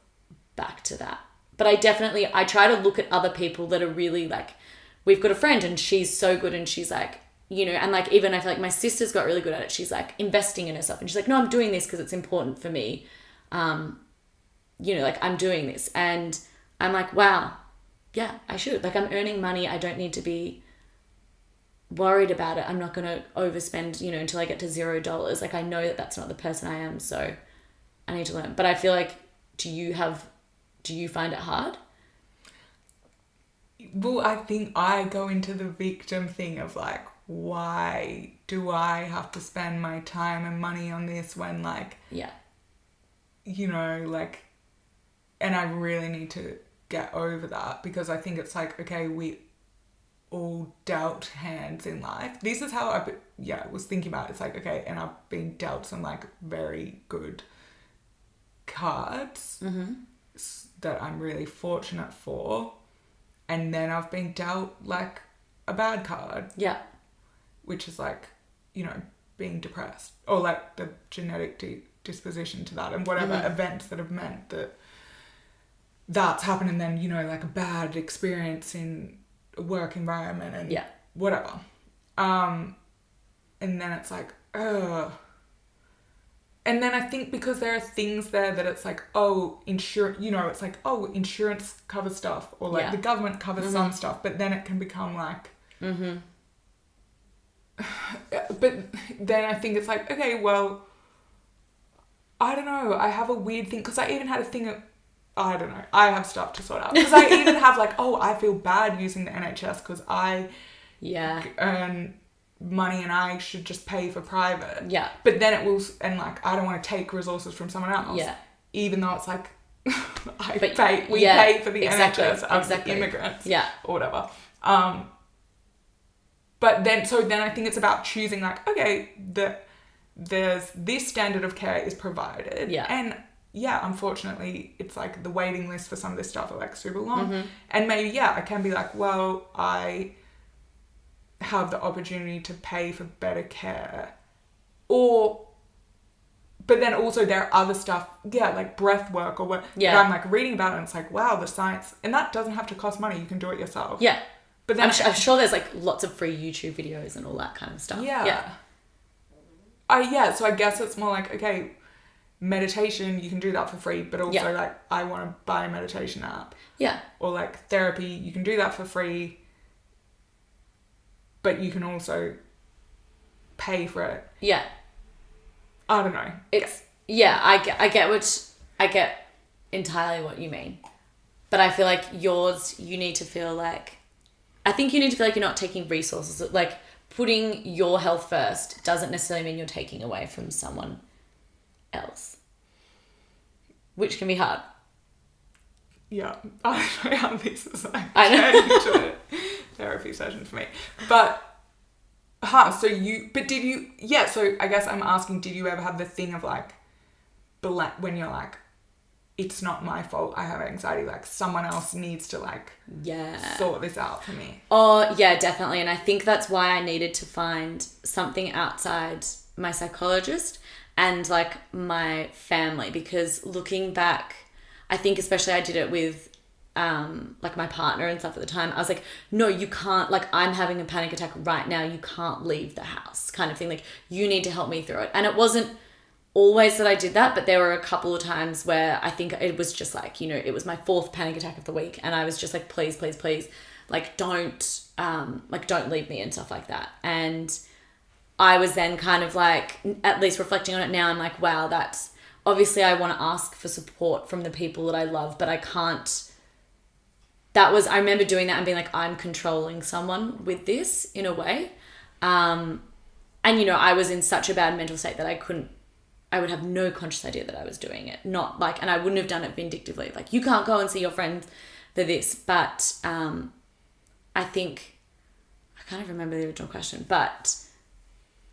back to that. But I try to look at other people that are really like, we've got a friend and she's so good and she's like, you know, and like even I feel like my sister's got really good at it. She's like investing in herself and she's like, no, I'm doing this because it's important for me. You know, like I'm doing this. And I'm like, wow, yeah, I should. Like I'm earning money. I don't need to be worried about it. I'm not going to overspend, you know, until I get to $0. Like I know that that's not the person I am. So I need to learn. But I feel like, do you find it hard? Well, I think I go into the victim thing of like, why do I have to spend my time and money on this when like, yeah, you know, like, and I really need to get over that, because I think it's like, okay, we all dealt hands in life. This is how I was thinking about it. It's like, okay, and I've been dealt some like very good cards that I'm really fortunate for, and then I've been dealt like a bad card. Yeah. Which is like, you know, being depressed, or like the genetic disposition to that, and whatever events that have meant that that's happened, and then, you know, like a bad experience in a work environment and whatever. And then it's like, ugh. And then I think because there are things there that it's like, oh, insurance, you know, it's like, oh, insurance covers stuff, or like the government covers some stuff, but then it can become like, but then I think it's like, okay, well, I don't know, I have a weird thing, because I even had a thing of, I don't know, I have stuff to sort out, because I even have like, oh, I feel bad using the NHS because I earn money and I should just pay for private, but then it will, and like I don't want to take resources from someone else, even though it's like we pay for the NHS as immigrants, or whatever. But then I think it's about choosing like, okay, there's this standard of care is provided. Yeah. And yeah, unfortunately, it's like the waiting list for some of this stuff are like super long. And maybe, yeah, I can be like, well, I have the opportunity to pay for better care. But then also there are other stuff, yeah, like breath work or what, that I'm like reading about and it's like, wow, the science, and that doesn't have to cost money. You can do it yourself. Yeah. But then I'm sure there's like lots of free YouTube videos and all that kind of stuff. Yeah. So I guess it's more like, okay, meditation, you can do that for free, but also like I want to buy a meditation app. Yeah. Or like therapy, you can do that for free, but you can also pay for it. Yeah. I don't know. I get entirely what you mean. But I feel like yours, you need to feel like you're not taking resources. Like putting your health first doesn't necessarily mean you're taking away from someone else, which can be hard. Yeah, I don't know how this is like into a therapy session for me. But so I guess I'm asking, did you ever have the thing of like, when you're like, it's not my fault, I have anxiety, like someone else needs to like sort this out for me? Oh, yeah, definitely. And I think that's why I needed to find something outside my psychologist and like my family, because looking back, I think especially I did it with like my partner and stuff at the time. I was like, no, you can't, like I'm having a panic attack right now, you can't leave the house kind of thing, like you need to help me through it. And it wasn't always that I did that, but there were a couple of times where I think it was just like, you know, it was my 4th panic attack of the week and I was just like, please, like don't leave me and stuff like that. And I was then kind of like, at least reflecting on it now, I'm like, wow, that's obviously I want to ask for support from the people that I love, but I can't. I remember doing that and being like, I'm controlling someone with this in a way. And, you know, I was in such a bad mental state that I would have no conscious idea that I was doing it. Not like, and I wouldn't have done it vindictively. Like, you can't go and see your friends for this. But I think, I can't even remember the original question, but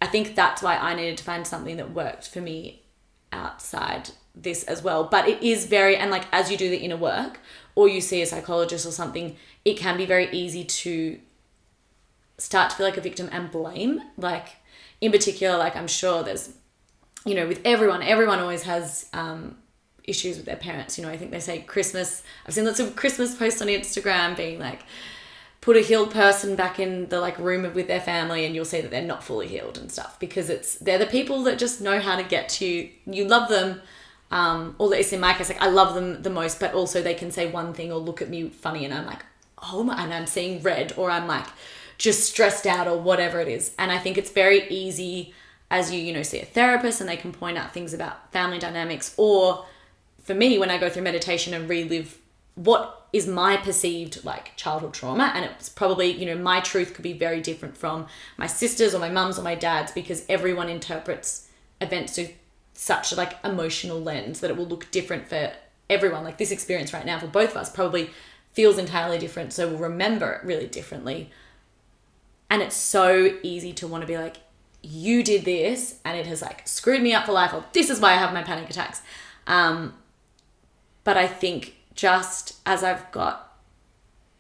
I think that's why I needed to find something that worked for me outside this as well. But it is and like, as you do the inner work or you see a psychologist or something, it can be very easy to start to feel like a victim and blame. Like in particular, like I'm sure there's, you know, with everyone always has issues with their parents. You know, I think they say Christmas, I've seen lots of Christmas posts on Instagram being like, put a healed person back in the like room with their family and you'll see that they're not fully healed and stuff, because they're the people that just know how to get to you. You love them, or at least in my case, like I love them the most, but also they can say one thing or look at me funny and I'm like, oh my, and I'm seeing red, or I'm like just stressed out or whatever it is. And I think it's very easy as you know, see a therapist and they can point out things about family dynamics, or for me, when I go through meditation and relive what is my perceived like childhood trauma, and it's probably, you know, my truth could be very different from my sister's or my mum's or my dad's, because everyone interprets events through such a like emotional lens that it will look different for everyone. Like this experience right now for both of us probably feels entirely different, so we'll remember it really differently. And it's so easy to want to be like, you did this and it has like screwed me up for life, or this is why I have my panic attacks. But I think just as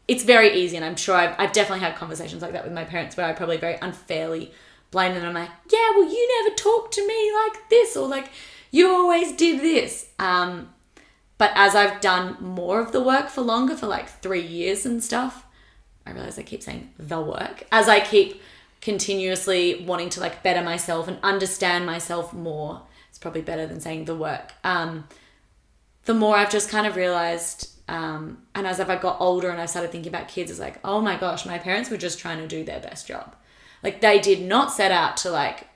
it's very easy, and I'm sure I've definitely had conversations like that with my parents where I probably very unfairly blame them. I'm like, yeah, well, you never talked to me like this, or like, you always did this. But as I've done more of the work for longer, for like 3 years and stuff, I realize I keep saying the work, as I keep continuously wanting to like better myself and understand myself more. It's probably better than saying the work. The more I've just kind of realized, and as I got older and I started thinking about kids, it's like, oh my gosh, my parents were just trying to do their best job. Like they did not set out to like,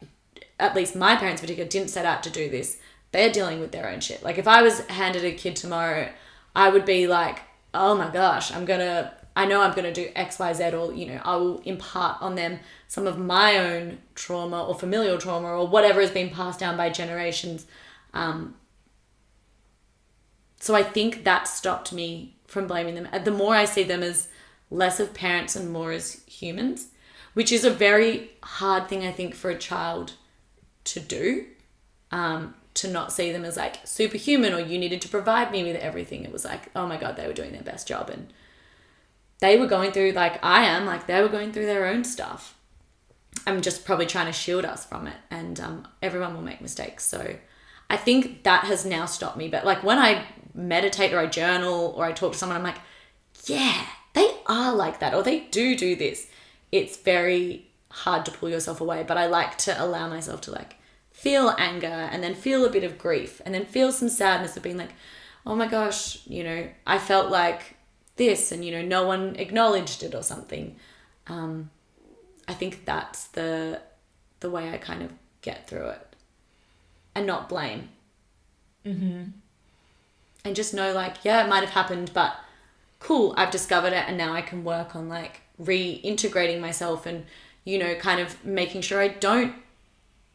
at least my parents in particular didn't set out to do this. They're dealing with their own shit. Like if I was handed a kid tomorrow, I would be like, oh my gosh, I know I'm going to do X, Y, Z, or, you know, I will impart on them some of my own trauma or familial trauma or whatever has been passed down by generations. So I think that stopped me from blaming them. The more I see them as less of parents and more as humans, which is a very hard thing, I think, for a child to do, to not see them as like superhuman or you needed to provide me with everything. It was like, oh my God, they were doing their best job. And they were going through, like I am, like they were going through their own stuff. I'm just probably trying to shield us from it. And everyone will make mistakes. So I think that has now stopped me. But like when I meditate or I journal or I talk to someone, I'm like, yeah, they are like that, or they do this. It's very hard to pull yourself away, but I like to allow myself to like feel anger and then feel a bit of grief and then feel some sadness of being like, oh my gosh, you know, I felt like this and, you know, no one acknowledged it or something. I think that's the way I kind of get through it and not blame. Mm-hmm. And just know like, yeah, it might have happened, but cool, I've discovered it and now I can work on like reintegrating myself and, you know, kind of making sure I don't,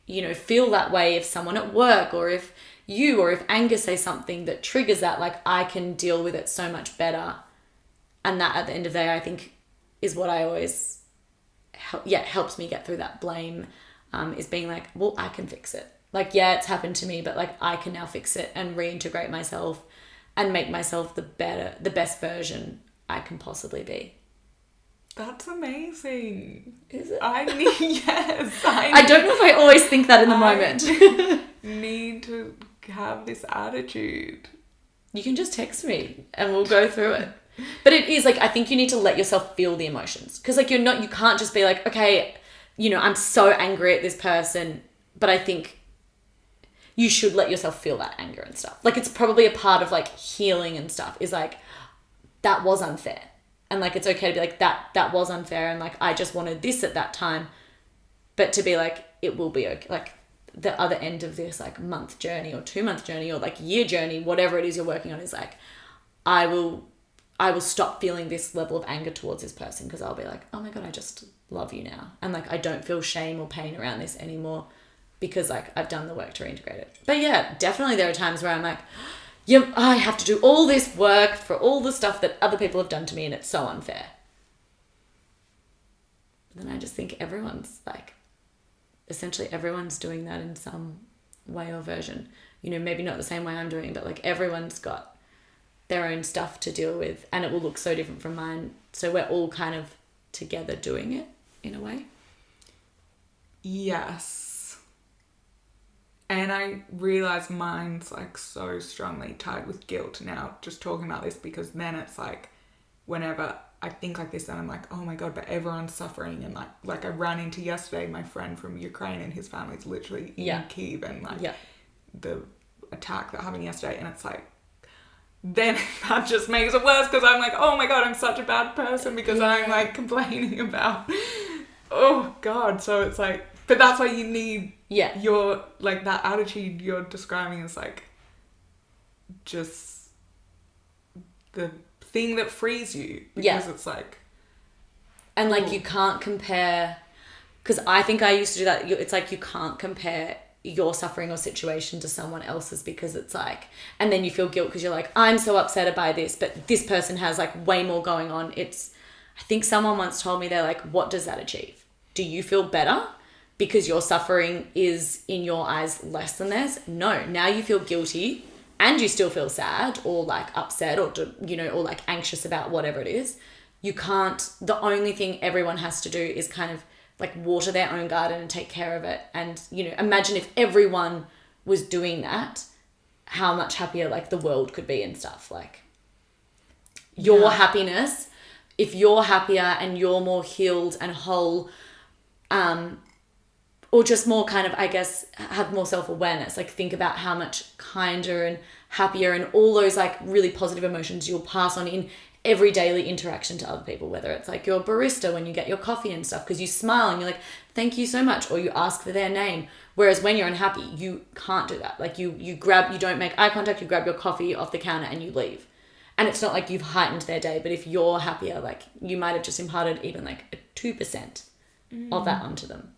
you know, feel that way if someone at work or if anger say something that triggers that, like I can deal with it so much better. And that at the end of the day, I think is what I always, helps me get through that blame, is being like, well, I can fix it. Like, yeah, it's happened to me, but like I can now fix it and reintegrate myself and make myself the best version I can possibly be. That's amazing. Is it? Yes. I don't know if I always think that in the moment. Need to have this attitude. You can just text me and we'll go through it. But it is like, I think you need to let yourself feel the emotions. Because like you can't just be like, okay, you know, I'm so angry at this person. But I think you should let yourself feel that anger and stuff. Like it's probably a part of like healing and stuff is like, that was unfair. And like, it's okay to be like, that was unfair. And like, I just wanted this at that time. But to be like, it will be okay. Like the other end of this like month journey or 2-month journey or like year journey, whatever it is you're working on is like, I will stop feeling this level of anger towards this person because I'll be like, oh my God, I just love you now. And like, I don't feel shame or pain around this anymore because like I've done the work to reintegrate it. But yeah, definitely there are times where I'm like, yeah, I have to do all this work for all the stuff that other people have done to me and it's so unfair. But then I just think essentially everyone's doing that in some way or version. You know, maybe not the same way I'm doing, but like everyone's got their own stuff to deal with and it will look so different from mine. So we're all kind of together doing it in a way. Yes. And I realise mine's like so strongly tied with guilt now, just talking about this, because then it's like whenever I think like this, then I'm like, oh my God, but everyone's suffering. And like I ran into yesterday, my friend from Ukraine and his family's literally in Kyiv and like the attack that happened yesterday. And it's like, then that just makes it worse because I'm like, oh my God, I'm such a bad person because I'm like complaining about, oh God. So it's like, but that's why you need your, like that attitude you're describing is like just the thing that frees you. Because it's like. And like you can't compare, because I think I used to do that. It's like you can't compare your suffering or situation to someone else's because it's like, and then you feel guilt because you're like, I'm so upset by this, but this person has like way more going on. I think someone once told me, they're like, what does that achieve? Do you feel better because your suffering is in your eyes less than theirs? No, now you feel guilty and you still feel sad or like upset or, you know, or like anxious about whatever it is. You can't, the only thing everyone has to do is kind of like water their own garden and take care of it. And, you know, imagine if everyone was doing that, how much happier like the world could be and stuff. Like your happiness, if you're happier and you're more healed and whole, or just more kind of, I guess, have more self-awareness, like think about how much kinder and happier and all those like really positive emotions you'll pass on in every daily interaction to other people, whether it's like your barista when you get your coffee and stuff, because you smile and you're like, thank you so much, or you ask for their name. Whereas when you're unhappy, you can't do that. Like you don't make eye contact, you grab your coffee off the counter and you leave. And it's not like you've heightened their day, but if you're happier, like you might have just imparted even like a 2% of that onto them.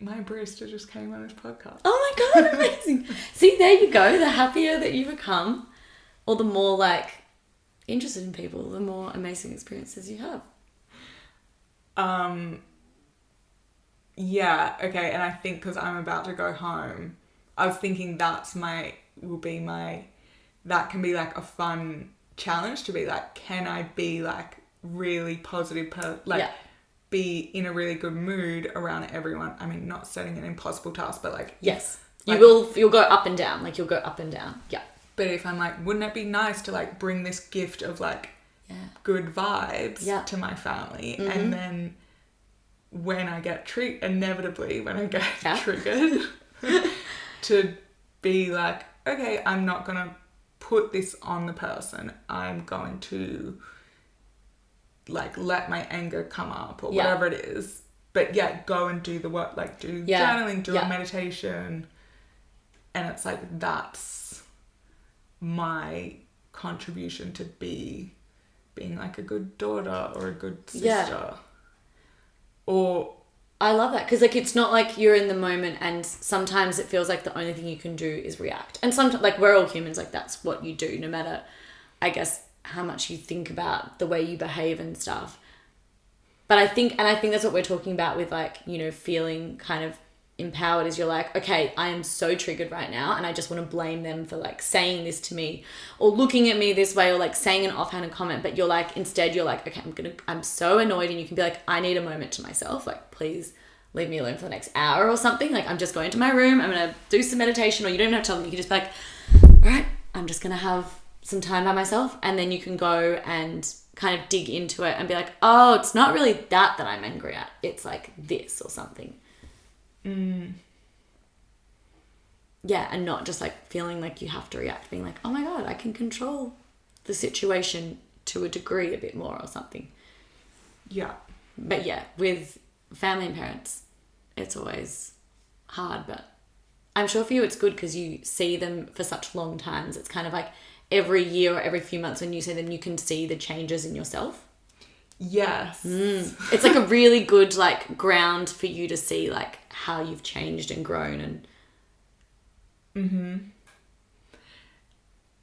My barista just came on his podcast. Oh my God, amazing. See, there you go. The happier that you become, or the more like interested in people, the more amazing experiences you have. Yeah, okay, and I think because I'm about to go home, I was thinking that can be like a fun challenge to be like, can I be like really positive, be in a really good mood around everyone? I mean, not setting an impossible task, but like... Yes. Like, You'll go up and down. Like, you'll go up and down. Yeah. But if I'm like, wouldn't it be nice to like bring this gift of like good vibes to my family? Mm-hmm. And then when I get inevitably when I get triggered to be like, okay, I'm not going to put this on the person. I'm going to like let my anger come up or whatever it is. But go and do the work, like do journaling, do a meditation. And it's like, that's my contribution to being like a good daughter or a good sister. Yeah. Or... I love that, because like it's not like you're in the moment, and sometimes it feels like the only thing you can do is react. And sometimes, like, we're all humans, like that's what you do, no matter, I guess, how much you think about the way you behave and stuff. But I think that's what we're talking about with like, you know, feeling kind of empowered, is you're like, okay, I am so triggered right now, and I just want to blame them for like saying this to me or looking at me this way or like saying an offhanded comment. But you're like, instead you're like, okay, I'm so annoyed, and you can be like, I need a moment to myself, like please leave me alone for the next hour or something. Like, I'm just going to my room, I'm gonna do some meditation. Or you don't even have to tell them, you can just be like, all right, I'm just gonna have some time by myself. And then you can go and kind of dig into it and be like, oh, it's not really that I'm angry at, it's like this or something. Yeah, and not just like feeling like you have to react, being like, oh my God, I can control the situation to a degree a bit more or something. Yeah. But yeah, with family and parents, it's always hard, but I'm sure for you it's good because you see them for such long times. It's kind of like every year or every few months when you see them, you can see the changes in yourself. Yes. It's like a really good like ground for you to see like how you've changed and grown. And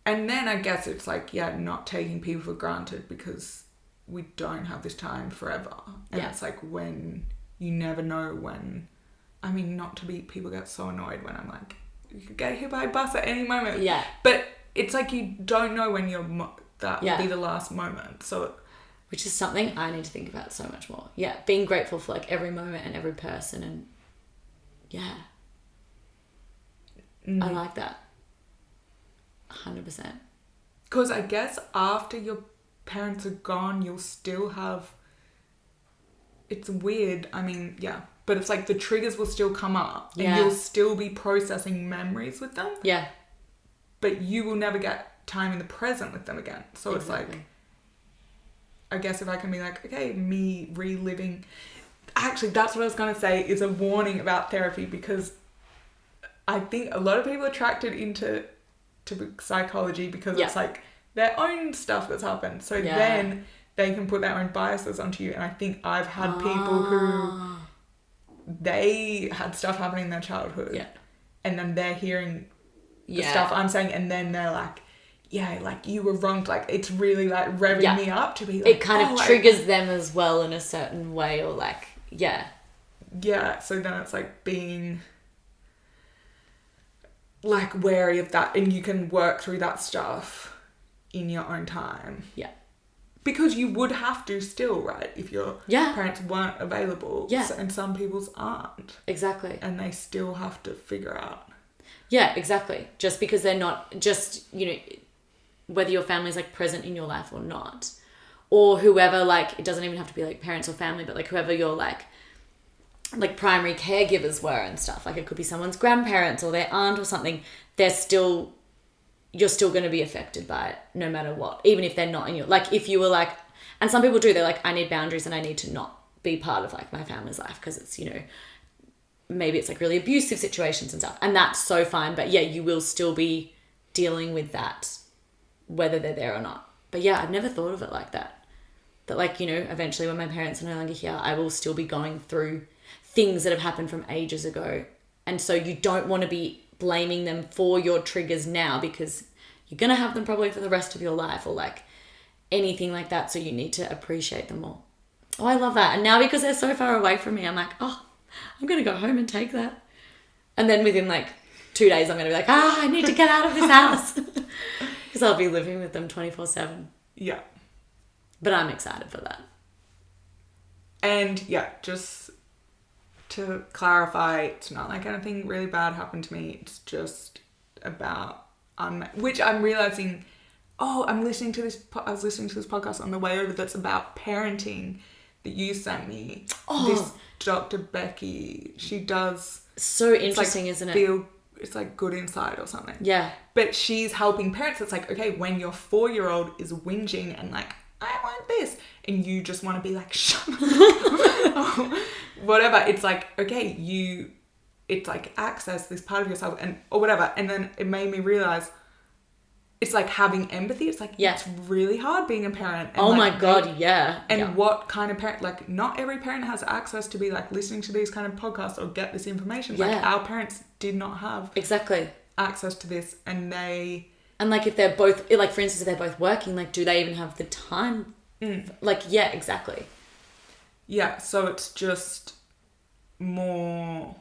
and then I guess it's like, not taking people for granted, because we don't have this time forever. And it's like, when you never know when, I mean, not to be, people get so annoyed when I'm like, you could get hit by a bus at any moment. Yeah. But it's like, you don't know when that will be the last moment. So... Which is something I need to think about so much more. Yeah, being grateful for like every moment and every person, and I like that. 100%. Because I guess after your parents are gone, you'll still have... It's weird. I mean, but it's like the triggers will still come up, and you'll still be processing memories with them. Yeah. But you will never get time in the present with them again. So it's like... I guess if I can be like, okay, me reliving... Actually, that's what I was going to say, is a warning about therapy, because I think a lot of people are attracted into psychology because it's like their own stuff that's happened. So then they can put their own biases onto you. And I think I've had people who... They had stuff happening in their childhood. Yeah. And then they're hearing the stuff I'm saying, and then they're like... Yeah, like, you were wrong. Like, it's really, like, revving me up to be like... It kind of triggers them as well in a certain way, or, like, Yeah, so then it's, like, being, like, wary of that. And you can work through that stuff in your own time. Yeah. Because you would have to still, right? If your parents weren't available. Yeah. And some people's aren't. Exactly. And they still have to figure out. Yeah, exactly. Just because they're not... Just, you know... Whether your family's like present in your life or not, or whoever, like, it doesn't even have to be like parents or family, but like whoever your like primary caregivers were and stuff. Like, it could be someone's grandparents or their aunt or something. You're still going to be affected by it no matter what, even if they're not in your, like, if you were like, and some people do, they're like, I need boundaries and I need to not be part of like my family's life because it's, you know, maybe it's like really abusive situations and stuff, and that's so fine. But yeah, you will still be dealing with that whether they're there or not. But yeah, I'd never thought of it like that. That, like, you know, eventually when my parents are no longer here, I will still be going through things that have happened from ages ago. And so you don't want to be blaming them for your triggers now, because you're going to have them probably for the rest of your life, or like anything like that. So you need to appreciate them more. Oh, I love that. And now because they're so far away from me, I'm like, oh, I'm going to go home and take that. And then within like 2 days, I'm going to be like, I need to get out of this house. Because I'll be living with them 24/7. Yeah. But I'm excited for that. And yeah, just to clarify, it's not like anything really bad happened to me. It's just about which I'm realizing. Oh, I was listening to this podcast on the way over that's about parenting that you sent me. Oh. This Dr. Becky, she does. So interesting, isn't it? It's like Good Insight or something. Yeah. But she's helping parents. It's like, okay, when your 4-year-old is whinging and like, I want this, and you just want to be like, shut up. Whatever. It's like, okay, it's like access this part of yourself or whatever. And then it made me realize it's like having empathy. It's like, it's really hard being a parent. And oh like, my God, yeah. And what kind of parent, like not every parent has access to be like listening to these kind of podcasts or get this information. Yeah. Like our parents did not have exactly access to this, and like if they're both, like for instance, if they're both working, like do they even have the time? Like, yeah, exactly. Yeah, so it's just more,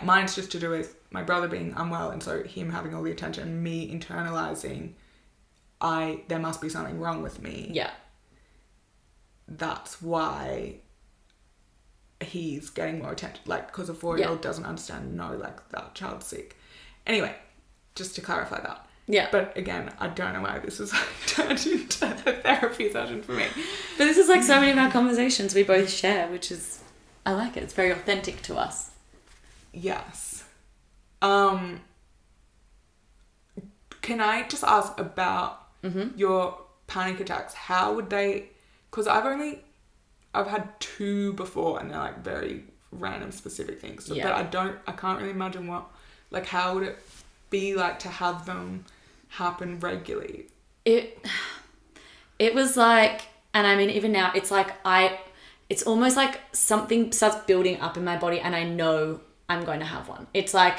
mine's just to do with my brother being unwell, and so him having all the attention, me internalizing, there must be something wrong with me. Yeah. That's why he's getting more attention, like, because a 4-year-old doesn't understand, no, like, that child's sick. Anyway, just to clarify that. Yeah. But again, I don't know why this has turned into a therapy session for me. But this is like so many of our conversations we both share, which is, I like it. It's very authentic to us. Yes. Can I just ask about your panic attacks? How would they, because I've had 2 before, and they're like very random specific things. So, but I can't really imagine how would it be like to have them happen regularly? It was like, and I mean, even now, it's like it's almost like something starts building up in my body and I know I'm going to have one. It's like,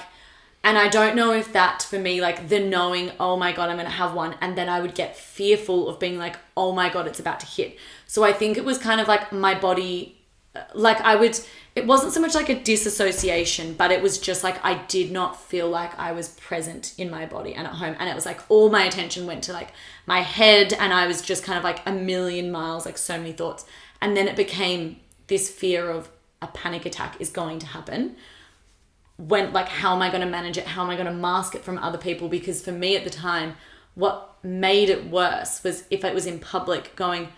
and I don't know if that for me, like the knowing, oh my God, I'm going to have one. And then I would get fearful of being like, oh my God, it's about to hit. So I think it was kind of like my body, like it wasn't so much like a disassociation, but it was just like, I did not feel like I was present in my body and at home. And it was like, all my attention went to like my head, and I was just kind of like a million miles, like so many thoughts. And then it became this fear of a panic attack is going to happen. When, like, how am I going to manage it? How am I going to mask it from other people? Because for me at the time, what made it worse was if it was in public going,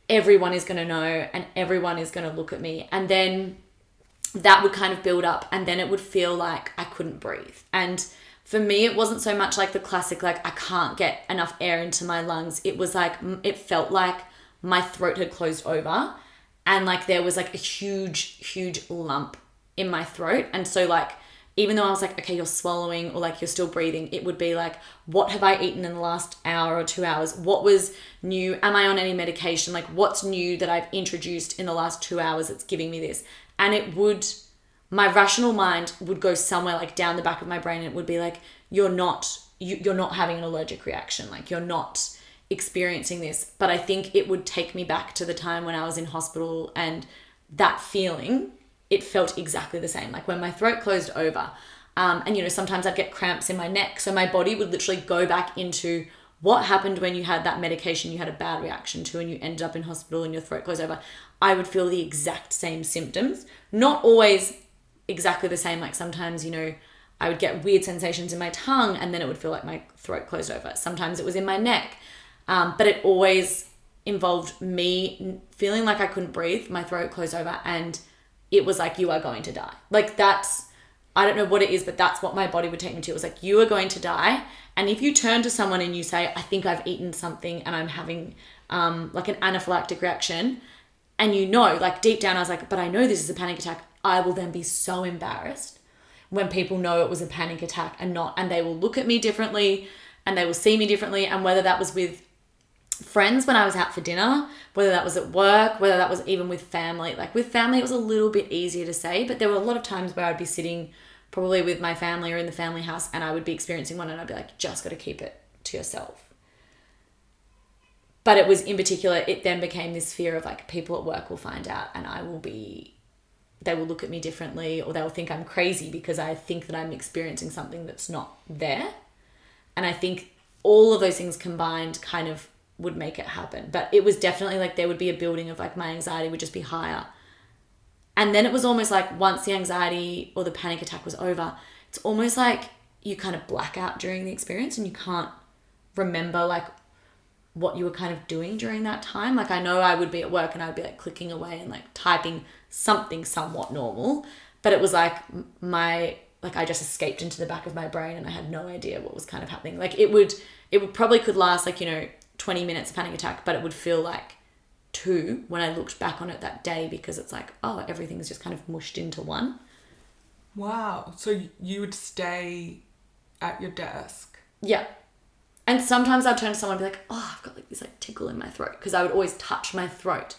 everyone is going to know and everyone is going to look at me. And then that would kind of build up, and then it would feel like I couldn't breathe. And for me, it wasn't so much like the classic, like I can't get enough air into my lungs. It was like, it felt like my throat had closed over, and like there was like a huge lump in my throat. And so like, even though I was like, okay, you're swallowing or like you're still breathing, it would be like, what have I eaten in the last hour or 2 hours? What was new? Am I on any medication? Like, what's new that I've introduced in the last 2 hours that's giving me this? And my rational mind would go somewhere like down the back of my brain, and it would be like, you're not having an allergic reaction. Like, you're not experiencing this. But I think it would take me back to the time when I was in hospital, and that feeling, it felt exactly the same. Like when my throat closed over, and, you know, sometimes I'd get cramps in my neck. So my body would literally go back into what happened when you had that medication you had a bad reaction to and you ended up in hospital and your throat closed over. I would feel the exact same symptoms. Not always exactly the same. Like sometimes, you know, I would get weird sensations in my tongue and then it would feel like my throat closed over. Sometimes it was in my neck. But it always involved me feeling like I couldn't breathe, my throat closed over, and it was like, you are going to die. Like that's, I don't know what it is, but that's what my body would take me to. It was like, you are going to die. And if you turn to someone and you say, I think I've eaten something and I'm having like an anaphylactic reaction, and you know, like deep down I was like, but I know this is a panic attack, I will then be so embarrassed when people know it was a panic attack and they will look at me differently and they will see me differently. And whether that was with friends when I was out for dinner, whether that was at work, whether that was even with family. Like with family, it was a little bit easier to say, but there were a lot of times where I'd be sitting probably with my family or in the family house and I would be experiencing one and I'd be like, just got to keep it to yourself. But it was in particular, it then became this fear of like people at work will find out and I will be they will look at me differently, or they'll think I'm crazy because I think that I'm experiencing something that's not there. And I think all of those things combined kind of would make it happen. But it was definitely like there would be a building of like my anxiety would just be higher. And then it was almost like once the anxiety or the panic attack was over, it's almost like you kind of black out during the experience and you can't remember like what you were kind of doing during that time. Like I know I would be at work and I'd be like clicking away and like typing something somewhat normal, but it was like I just escaped into the back of my brain and I had no idea what was kind of happening. Like it would probably could last like, 20 minutes of panic attack, but it would feel like 2 when I looked back on it that day, because it's like, oh, everything's just kind of mushed into one. Wow. So you would stay at your desk? Yeah. And sometimes I'd turn to someone and be like, oh, I've got like this like tickle in my throat, because I would always touch my throat.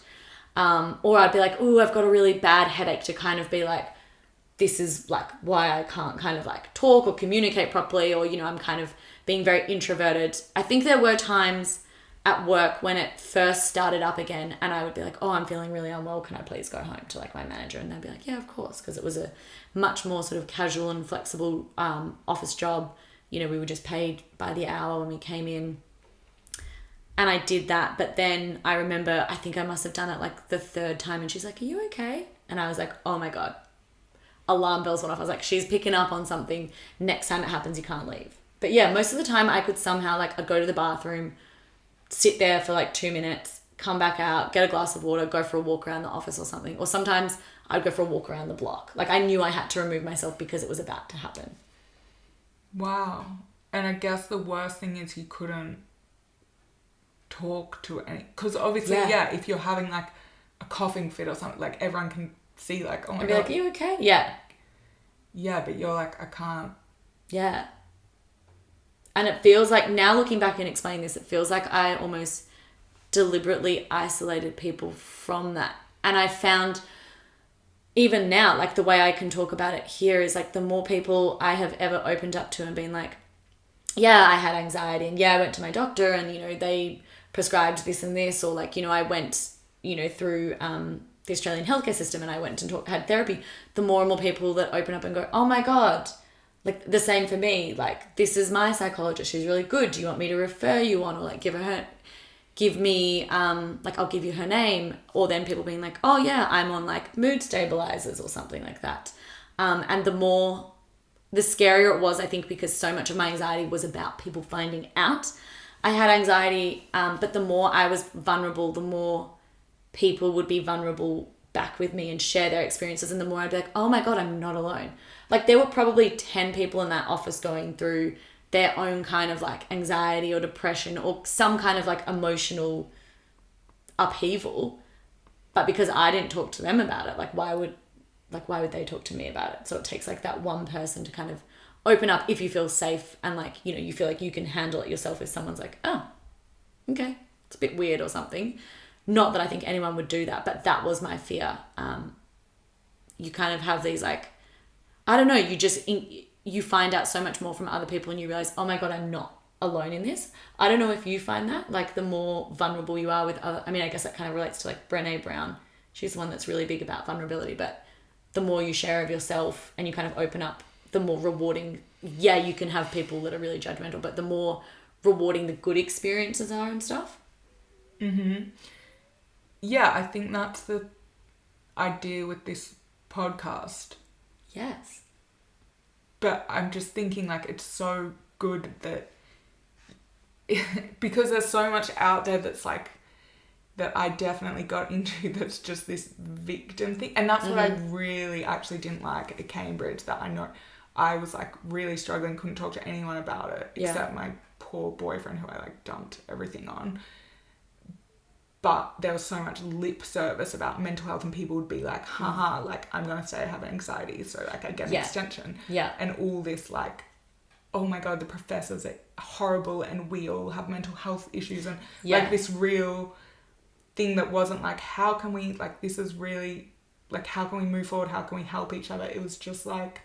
Or I'd be like, oh, I've got a really bad headache, to kind of be like, this is like why I can't kind of like talk or communicate properly, or, I'm kind of being very introverted. I think there were times at work when it first started up again and I would be like, oh, I'm feeling really unwell, can I please go home, to like my manager? And they'd be like, yeah, of course, because it was a much more sort of casual and flexible office job. We were just paid by the hour when we came in. And I did that. But then I remember, I think I must have done it like the 3rd time, and she's like, are you okay? And I was like, oh my God. Alarm bells went off. I was like, she's picking up on something. Next time it happens, you can't leave. But yeah, most of the time I could somehow I'd go to the bathroom, sit there for like 2 minutes, come back out, get a glass of water, go for a walk around the office or something. Or sometimes I'd go for a walk around the block. Like I knew I had to remove myself because it was about to happen. Wow. And I guess the worst thing is you couldn't talk to any, because obviously, if you're having like a coughing fit or something, like everyone can see like, oh my God. Like, are you okay? Yeah. Yeah, but you're like, I can't. Yeah. And it feels like, now looking back and explaining this, it feels like I almost deliberately isolated people from that. And I found even now, like the way I can talk about it here is like the more people I have ever opened up to and been like, yeah, I had anxiety, and yeah, I went to my doctor and, they prescribed this and this, or like, I went, through the Australian healthcare system and I went and had therapy. The more and more people that open up and go, oh my God, like the same for me, like this is my psychologist, she's really good, do you want me to refer you on, or like give me like I'll give you her name. Or then people being like, oh yeah, I'm on like mood stabilizers or something like that. And the scarier it was, I think, because so much of my anxiety was about people finding out I had anxiety, but the more I was vulnerable, the more people would be vulnerable back with me and share their experiences, and the more I'd be like, oh my God, I'm not alone. Like there were probably 10 people in that office going through their own kind of like anxiety or depression or some kind of like emotional upheaval, but because I didn't talk to them about it, why would they talk to me about it? So it takes like that one person to kind of open up, if you feel safe and like, you feel like you can handle it yourself, if someone's like, oh, okay, it's a bit weird or something. Not that I think anyone would do that, but that was my fear. You kind of have these like, I don't know, you find out so much more from other people and you realize, oh my God, I'm not alone in this. I don't know if you find that, like the more vulnerable you are with other, I guess that kind of relates to like Brené Brown. She's the one that's really big about vulnerability, but the more you share of yourself and you kind of open up, the more rewarding, you can have people that are really judgmental, but the more rewarding the good experiences are and stuff. Mm-hmm. Yeah, I think that's the idea with this podcast. Yes. But I'm just thinking like it's so good that because there's so much out there that's like that I definitely got into, that's just this victim thing. And that's what I really actually didn't like at Cambridge, that I know I was like really struggling, couldn't talk to anyone about it except my poor boyfriend who I like dumped everything on. But there was so much lip service about mental health, and people would be like, haha, like I'm going to say I have anxiety, so like I get an extension. Yeah. And all this like, oh my God, the professors are horrible and we all have mental health issues, and like this real thing that wasn't like, how can we, like, this is really, like, how can we move forward? How can we help each other? It was just like,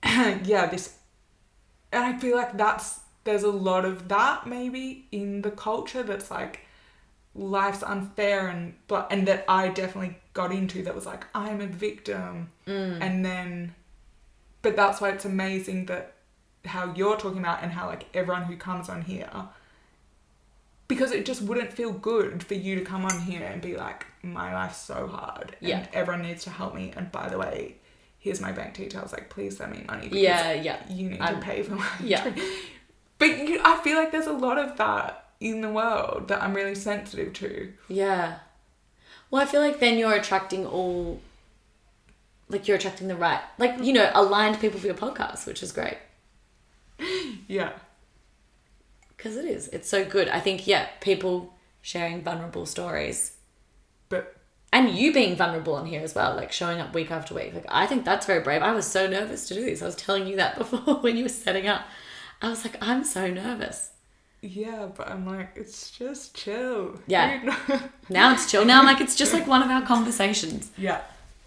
this, and I feel like there's a lot of that maybe in the culture that's like, life's unfair and that I definitely got into, that was like, I'm a victim. And then, but that's why it's amazing that how you're talking about, and how like everyone who comes on here, because it just wouldn't feel good for you to come on here and be like, my life's so hard and everyone needs to help me, and by the way, here's my bank details, like please send me money because you need to pay for my but I feel like there's a lot of that in the world that I'm really sensitive to. Yeah. Well, I feel like then you're attracting you're attracting the right, like, you know, aligned people for your podcast, which is great. Yeah. Because it's so good. I think, people sharing vulnerable stories. And you being vulnerable on here as well, like showing up week after week. Like, I think that's very brave. I was so nervous to do this. I was telling you that before when you were setting up. I was like, I'm so nervous. Yeah, but I'm like, it's just chill. Yeah. Now it's chill. Now I'm like, it's just like one of our conversations. Yeah.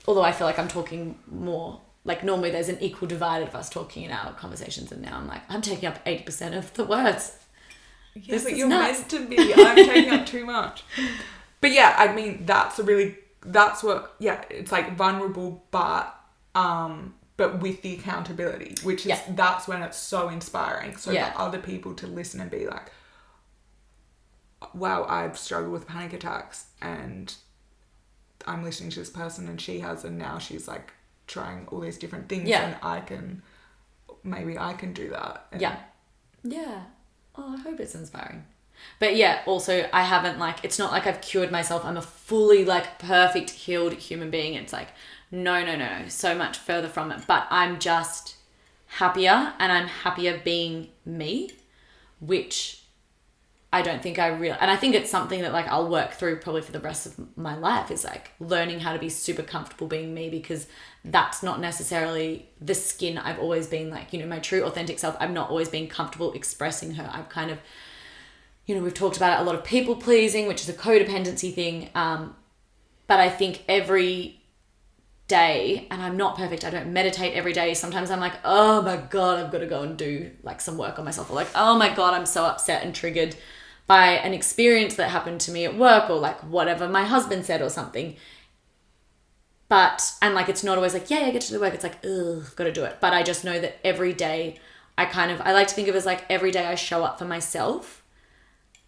Although I feel like I'm talking more. Like, normally there's an equal divide of us talking in our conversations, and now I'm like, I'm taking up 80% of the words. Yeah, this but you're nuts. Meant to be. I'm taking up too much. But yeah, I mean, that's what, it's like vulnerable, but with the accountability, which is, that's when it's so inspiring. So for other people to listen and be like, wow, I've struggled with panic attacks and I'm listening to this person and she has, and now she's like trying all these different things and maybe I can do that. And yeah. Oh, I hope it's inspiring. But yeah, also I haven't it's not like I've cured myself. I'm a fully perfect healed human being. It's like, no, so much further from it. But I'm just happier, and I'm happier being me, which I don't think and I think it's something that I'll work through probably for the rest of my life, is learning how to be super comfortable being me, because that's not necessarily the skin I've always been my true authentic self. I've not always been comfortable expressing her. I've kind of, we've talked about it, a lot of people pleasing, which is a codependency thing. But I think every day, and I'm not perfect, I don't meditate every day. Sometimes I'm like, oh my God, I've got to go and do some work on myself. Or oh my God, I'm so upset and triggered by an experience that happened to me at work, or whatever my husband said or something. But, and it's not always I get to do the work. It's ugh, I've got to do it. But I just know that every day I like to think of it as every day I show up for myself,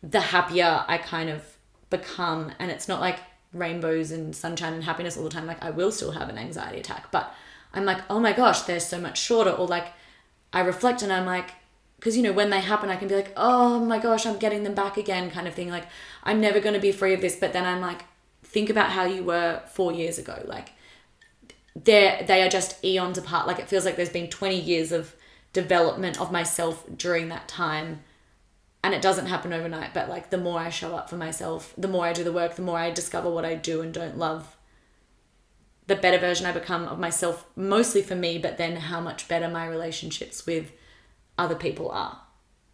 the happier I kind of become. And it's not rainbows and sunshine and happiness all the time. I will still have an anxiety attack, but I'm oh my gosh, they're so much shorter. Or I reflect and I'm because when they happen, I can be oh my gosh, I'm getting them back again, kind of thing. I'm never going to be free of this. But then I'm think about how you were 4 years ago. They are just eons apart. It feels like there's been 20 years of development of myself during that time. And it doesn't happen overnight, but the more I show up for myself, the more I do the work, the more I discover what I do and don't love, the better version I become of myself, mostly for me, but then how much better my relationships with other people are.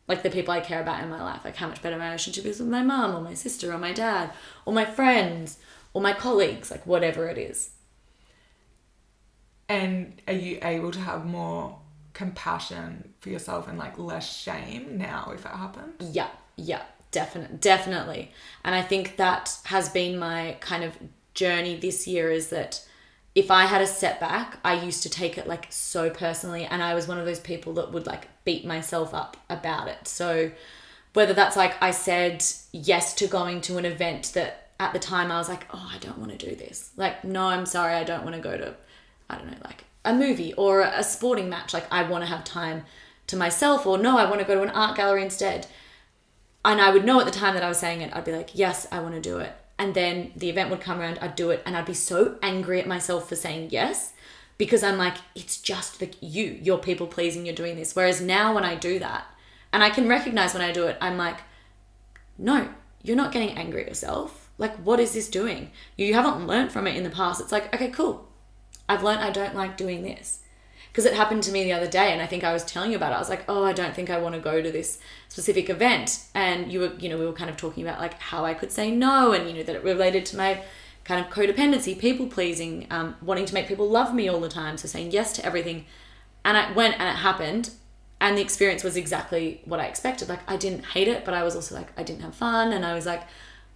The people I care about in my life, how much better my relationship is with my mum or my sister or my dad or my friends or my colleagues, whatever it is. And are you able to have more compassion for yourself and less shame now if it happens? Yeah, definitely. And I think that has been my kind of journey this year, is that if I had a setback, I used to take it so personally, and I was one of those people that would beat myself up about it. So whether that's I said yes to going to an event that at the time I was oh, I don't want to do this. No, I'm sorry, I don't want to go to, I don't know, a movie or a sporting match. I want to have time to myself, or no, I want to go to an art gallery instead. And I would know at the time that I was saying it, I'd be yes, I want to do it. And then the event would come around, I'd do it, and I'd be so angry at myself for saying yes, because I'm it's just you're people pleasing, you're doing this. Whereas now when I do that, and I can recognize when I do it, I'm no, you're not getting angry at yourself. What is this doing? You haven't learned from it in the past. It's okay, cool. I've learned I don't like doing this. Because it happened to me the other day, and I think I was telling you about it. I was oh, I don't think I want to go to this specific event. And we were kind of talking about how I could say no, and that it related to my kind of codependency, people pleasing, wanting to make people love me all the time, so saying yes to everything. And I went, and it happened, and the experience was exactly what I expected. I didn't hate it, but I was also I didn't have fun, and I was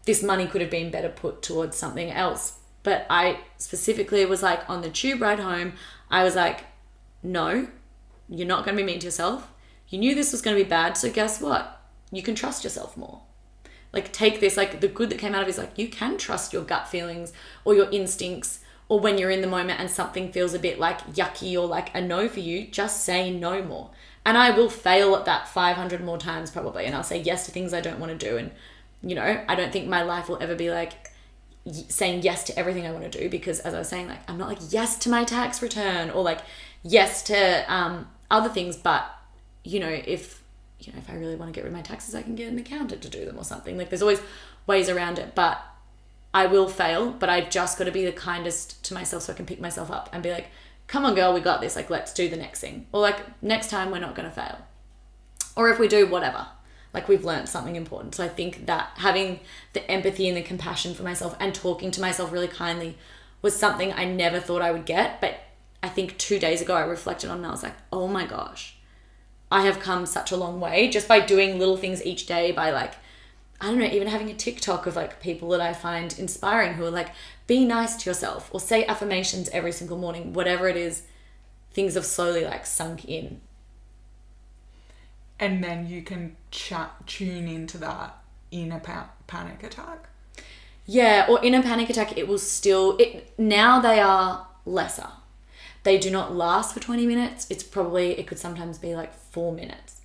this money could have been better put towards something else. But I specifically was like, on the tube ride home, I was like, no, you're not going to be mean to yourself. You knew this was going to be bad, so guess what? You can trust yourself more. Like, take this, like, the good that came out of it is like, you can trust your gut feelings or your instincts, or when you're in the moment and something feels a bit like yucky or like a no for you, just say no more. And I will fail at that 500 more times probably, and I'll say yes to things I don't want to do. And, you know, I don't think my life will ever be like saying yes to everything I want to do, because as I was saying, like, I'm not like yes to my tax return or like yes to other things, but if I really want to get rid of my taxes, I can get an accountant to do them or something. Like, there's always ways around it, but I will fail, but I've just got to be the kindest to myself so I can pick myself up and be like, come on girl, we got this, like, let's do the next thing. Or like, next time we're not going to fail. Or if we do, whatever. Like, we've learned something important. So I think that having the empathy and the compassion for myself and talking to myself really kindly was something I never thought I would get. But I think 2 days ago I reflected on it and I was like, oh my gosh, I have come such a long way just by doing little things each day, by like, I don't know, even having a TikTok of like people that I find inspiring who are like, be nice to yourself or say affirmations every single morning, whatever it is, things have slowly like sunk in. And then you can tune into that in a panic attack. Yeah, or in a panic attack, it will still... now they are lesser. They do not last for 20 minutes. It could sometimes be like 4 minutes.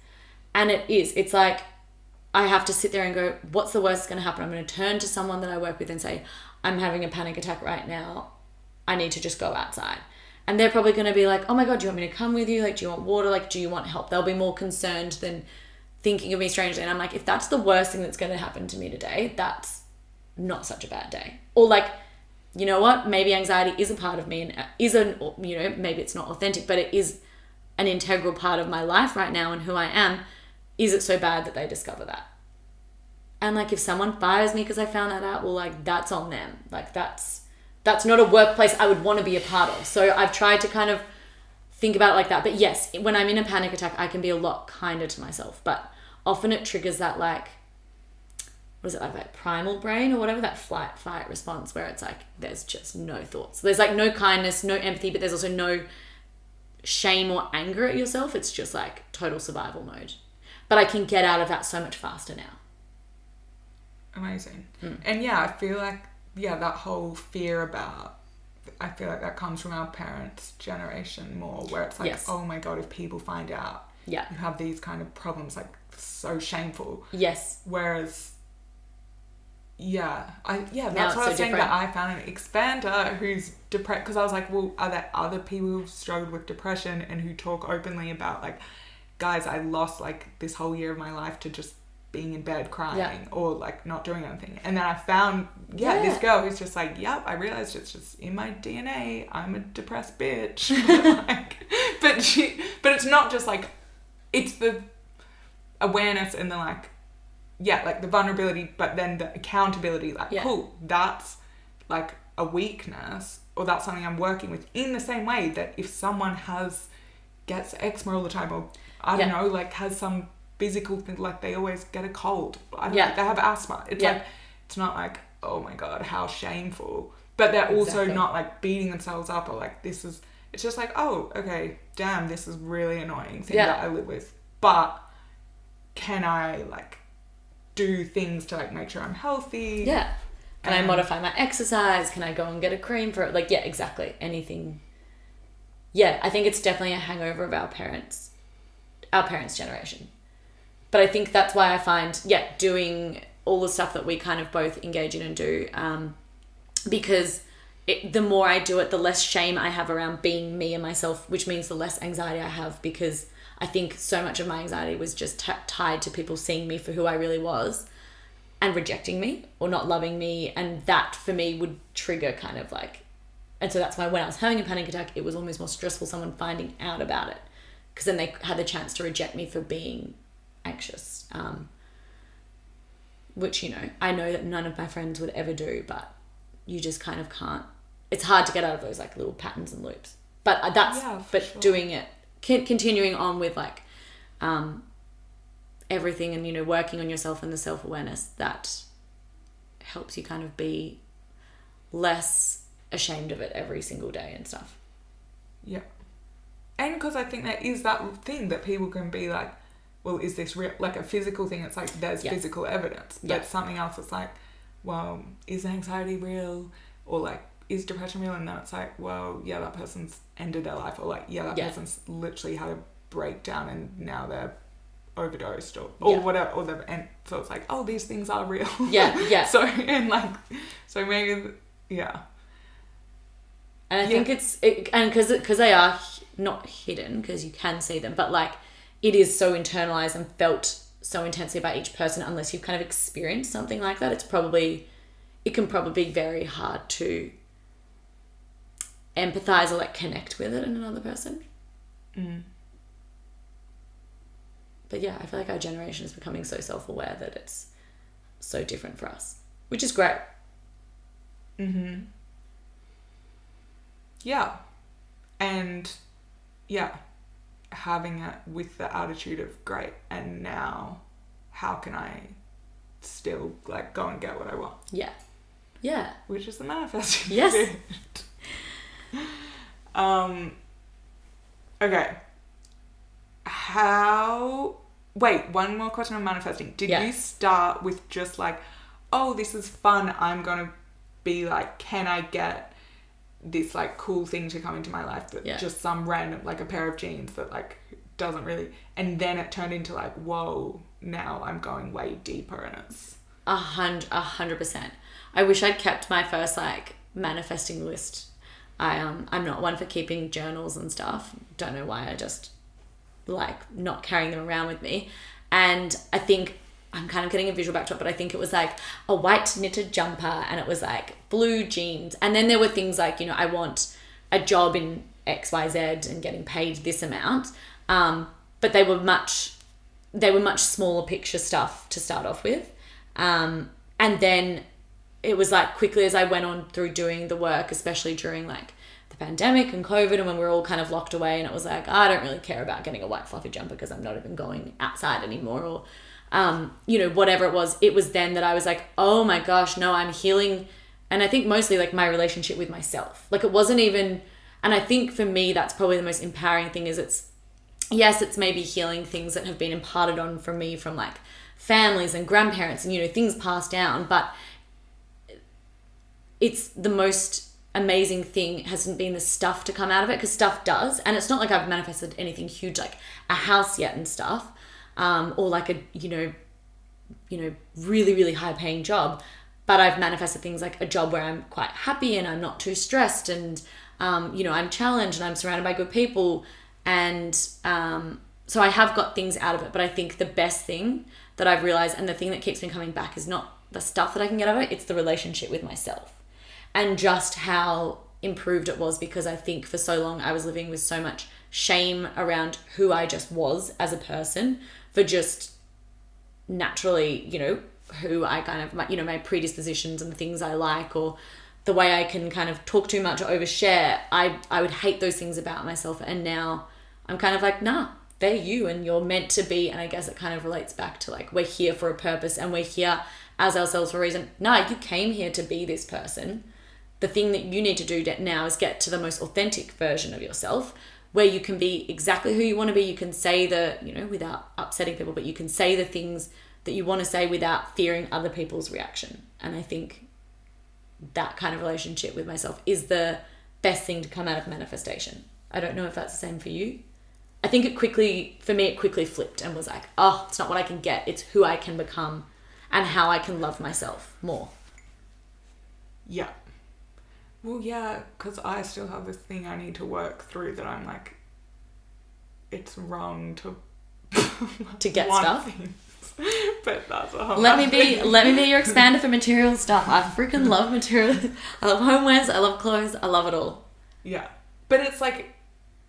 And it's like, I have to sit there and go, what's the worst that's going to happen? I'm going to turn to someone that I work with and say, I'm having a panic attack right now. I need to just go outside. And they're probably going to be like, oh my God, do you want me to come with you? Like, do you want water? Like, do you want help? They'll be more concerned than thinking of me strangely. And I'm like, if that's the worst thing that's going to happen to me today, that's not such a bad day. Or like, you know what? Maybe anxiety is a part of me and maybe it's not authentic, but it is an integral part of my life right now and who I am. Is it so bad that they discover that? And like, if someone fires me because I found that out, well, like, that's on them. Like, that's not a workplace I would want to be a part of. So I've tried to kind of think about it like that. But yes, when I'm in a panic attack, I can be a lot kinder to myself. But often it triggers that like, what is it, like primal brain or whatever, that fight response where it's like, there's just no thoughts. There's like no kindness, no empathy, but there's also no shame or anger at yourself. It's just like total survival mode. But I can get out of that so much faster now. Amazing. And yeah, I feel like, that whole fear I feel like that comes from our parents' generation more, where it's like, yes, oh my God, if people find out you have these kind of problems, like, so shameful. Yes. Whereas, that's what I was saying, that I found an expander who's depressed, because I was like, well, are there other people who've struggled with depression and who talk openly about like, guys, I lost like this whole year of my life to just being in bed crying or like not doing anything. And then I found this girl who's just like, I realized it's just in my DNA, I'm a depressed bitch. but it's not just like, it's the awareness and the like the vulnerability, but then the accountability, like cool, that's like a weakness, or that's something I'm working with, in the same way that if someone gets eczema all the time, or I don't know, like has some physical thing, like they always get a cold, I don't know, they have asthma, it's like, it's not like, oh my God, how shameful, but they're also not like beating themselves up, or like, it's just like, oh, okay, damn, this is really annoying thing that I live with, but can I like do things to like make sure I'm healthy? Can I modify my exercise? Can I go and get a cream for it? Like, exactly, anything. I think it's definitely a hangover of our parents' generation. But I think that's why I find, doing all the stuff that we kind of both engage in and do, because the more I do it, the less shame I have around being me and myself, which means the less anxiety I have, because I think so much of my anxiety was just tied to people seeing me for who I really was and rejecting me or not loving me. And that for me would trigger kind of like, and so that's why when I was having a panic attack, it was almost more stressful someone finding out about it, because then they had the chance to reject me for being anxious, which, I know that none of my friends would ever do, but you just kind of can't. It's hard to get out of those like little patterns and loops. But doing it, continuing on with like everything, and working on yourself and the self-awareness, that helps you kind of be less ashamed of it every single day and stuff. Yeah. And because I think that is that thing that people can be like, well, is this real? Like a physical thing, it's like there's physical evidence. But something else, it's like, well, is anxiety real? Or like, is depression real? And then it's like, well, yeah, that person's ended their life. Or like, yeah, that person's literally had a breakdown and now they're overdosed or whatever. Or and so it's like, oh, these things are real. Yeah. So, and like, so maybe, yeah. And I think and because they are not hidden, because you can see them, but like it is so internalized and felt so intensely by each person, unless you've kind of experienced something like that, it can probably be very hard to empathize or like connect with it in another person. But yeah, I feel like our generation is becoming so self-aware that it's so different for us, which is great. Yeah. And yeah, having it with the attitude of great, and now how can I still like go and get what I want? Yeah. Which is the manifesting. Yes. Okay. Wait, one more question on manifesting. Did you start with just like, oh, this is fun, I'm gonna be like, can I get this like cool thing to come into my life that just some random, like a pair of jeans that like doesn't really, and then it turned into like, whoa, now I'm going way deeper, and it's 100%. I wish I'd kept my first like manifesting list. I'm not one for keeping journals and stuff. Don't know why. I just like not carrying them around with me. And I think I'm kind of getting a visual back to it, but I think it was like a white knitted jumper, and it was like blue jeans. And then there were things like, you know, I want a job in XYZ and getting paid this amount. But they were much smaller picture stuff to start off with. And then it was like quickly as I went on through doing the work, especially during like the pandemic and COVID, and when we were all kind of locked away, and it was like, I don't really care about getting a white fluffy jumper because I'm not even going outside anymore, or you know, whatever it was then that I was like, oh my gosh, no, I'm healing. And I think mostly like my relationship with myself. Like it wasn't even, and I think for me, that's probably the most empowering thing is it's maybe healing things that have been imparted on from me from like families and grandparents and, you know, things passed down, but it's the most amazing thing hasn't been the stuff to come out of it, because stuff does. And it's not like I've manifested anything huge, like a house yet and stuff. Or like a, you know, really, really high paying job. But I've manifested things like a job where I'm quite happy and I'm not too stressed, and, you know, I'm challenged and I'm surrounded by good people. And so I have got things out of it. But I think the best thing that I've realized, and the thing that keeps me coming back, is not the stuff that I can get out of it, it's the relationship with myself. And just how improved it was, because I think for so long I was living with so much shame around who I just was as a person, for just naturally, you know, who I kind of, my predispositions and the things I like, or the way I can kind of talk too much or overshare. I would hate those things about myself. And now I'm kind of like, nah, they're you and you're meant to be. And I guess it kind of relates back to like, we're here for a purpose and we're here as ourselves for a reason. Nah, you came here to be this person. The thing that you need to do now is get to the most authentic version of yourself, where you can be exactly who you want to be. You can say without upsetting people, but you can say the things that you want to say without fearing other people's reaction. And I think that kind of relationship with myself is the best thing to come out of manifestation. I don't know if that's the same for you. I think it quickly flipped and was like, oh, it's not what I can get, it's who I can become and how I can love myself more. Yeah. Well, yeah, because I still have this thing I need to work through that I'm like, it's wrong to get stuff. Things. But that's a whole let me be your expander for material stuff. I freaking love material. I love homewares, I love clothes, I love it all. Yeah. But it's like,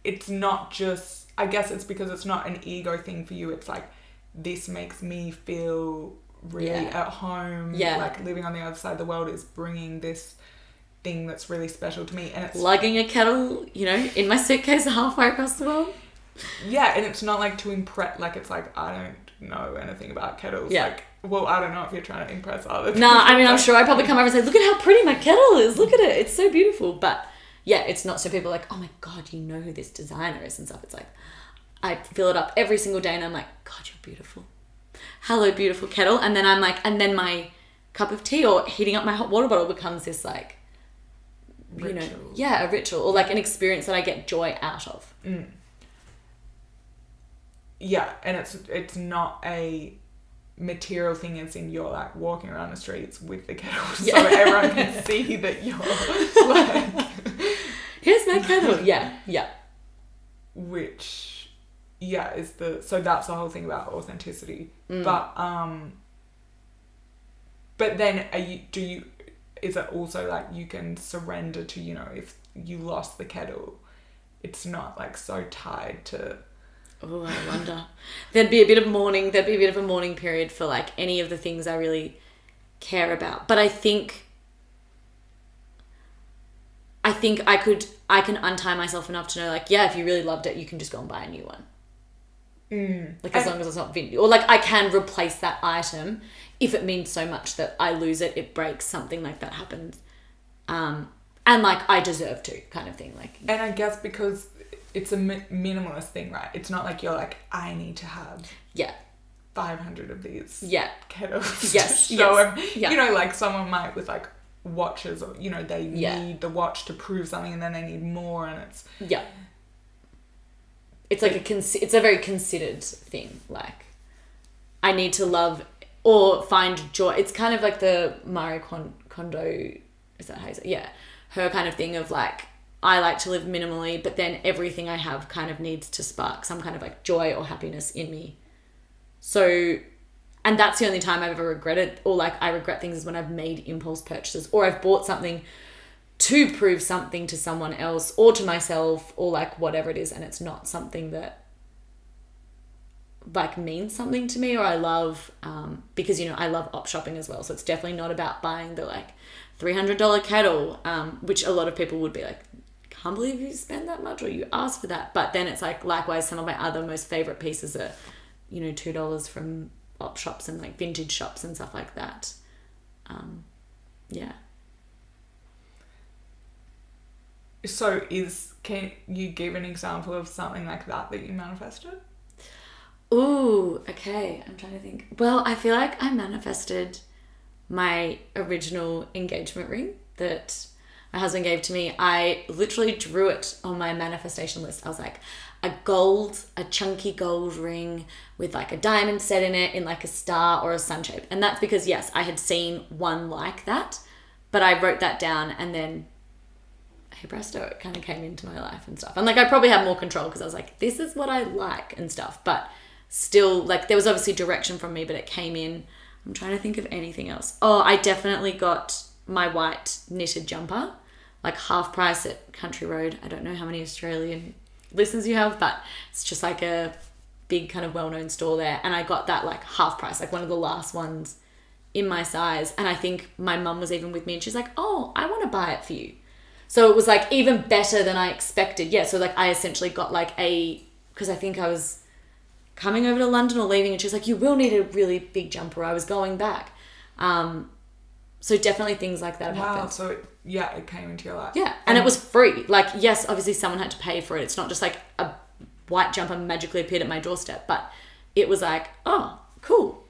it's not just, I guess it's because it's not an ego thing for you. It's like, this makes me feel really at home. Yeah. Like living on the other side of the world is bringing this thing that's really special to me. And it's lugging a kettle, in my suitcase halfway across the world. Yeah, and it's not like to impress, like it's like, I don't know anything about kettles. Yeah. Like, Well, I don't know if you're trying to impress others. No, I mean, I'm sure I probably come over and say, look at how pretty my kettle is. Look at it. It's so beautiful. But yeah, it's not so people are like, oh my God, you know who this designer is and stuff. It's like, I fill it up every single day and I'm like, God, you're beautiful. Hello, beautiful kettle. And then I'm like, and then my cup of tea or heating up my hot water bottle becomes this like, you know, yeah, a ritual or like an experience that I get joy out of. Mm. Yeah, and it's not a material thing as in you're like walking around the streets with the kettle so everyone can see that you're like here's my kettle. Yeah. Which is so that's the whole thing about authenticity. But then is it also like you can surrender to, you know, if you lost the kettle, it's not like so tied to. Oh, I wonder. There'd be a bit of a mourning period for like any of the things I really care about. But I think I can untie myself enough to know like, yeah, if you really loved it, you can just go and buy a new one. Like as long as it's not vintage. Or like I can replace that item if it means so much that I lose it, it breaks, something like that happens. And like I deserve to kind of thing. Like, and I guess because it's a minimalist thing, right? It's not like you're like, I need to have 500 of these kettles. Yes. You know, like someone might with like watches or, you know, they need the watch to prove something and then they need more and it's... Yeah. It's like it's a very considered thing. Like I need to love or find joy. It's kind of like the Marie Kondo, is that how you say it? Yeah. Her kind of thing of like, I like to live minimally, but then everything I have kind of needs to spark some kind of like joy or happiness in me. So, and that's the only time I've ever regretted, or like I regret things is when I've made impulse purchases or I've bought something to prove something to someone else or to myself or like whatever it is. And it's not something that like means something to me or I love, because, you know, I love op shopping as well. So it's definitely not about buying the like $300 kettle, which a lot of people would be like, can't believe you spend that much or you asked for that. But then it's like, likewise, some of my other most favorite pieces are, you know, $2 from op shops and like vintage shops and stuff like that. So can you give an example of something like that you manifested? Ooh, okay. I'm trying to think. Well, I feel like I manifested my original engagement ring that my husband gave to me. I literally drew it on my manifestation list. I was like, a chunky gold ring with like a diamond set in it in like a star or a sun shape. And that's because, yes, I had seen one like that, but I wrote that down and then, hey presto, it kind of came into my life and stuff. And like I probably had more control because I was like, this is what I like and stuff. But still, like there was obviously direction from me, but it came in. I'm trying to think of anything else. Oh, I definitely got my white knitted jumper, like half price at Country Road. I don't know how many Australian listeners you have, but it's just like a big kind of well-known store there. And I got that like half price, like one of the last ones in my size. And I think my mum was even with me and she's like, oh, I want to buy it for you. So it was like even better than I expected. Yeah. So like I essentially got like because I think I was coming over to London or leaving and she was like, you will need a really big jumper. I was going back. So definitely things like that have happened. So it came into your life. Yeah. And it was free. Like, yes, obviously someone had to pay for it. It's not just like a white jumper magically appeared at my doorstep, but it was like, oh, cool.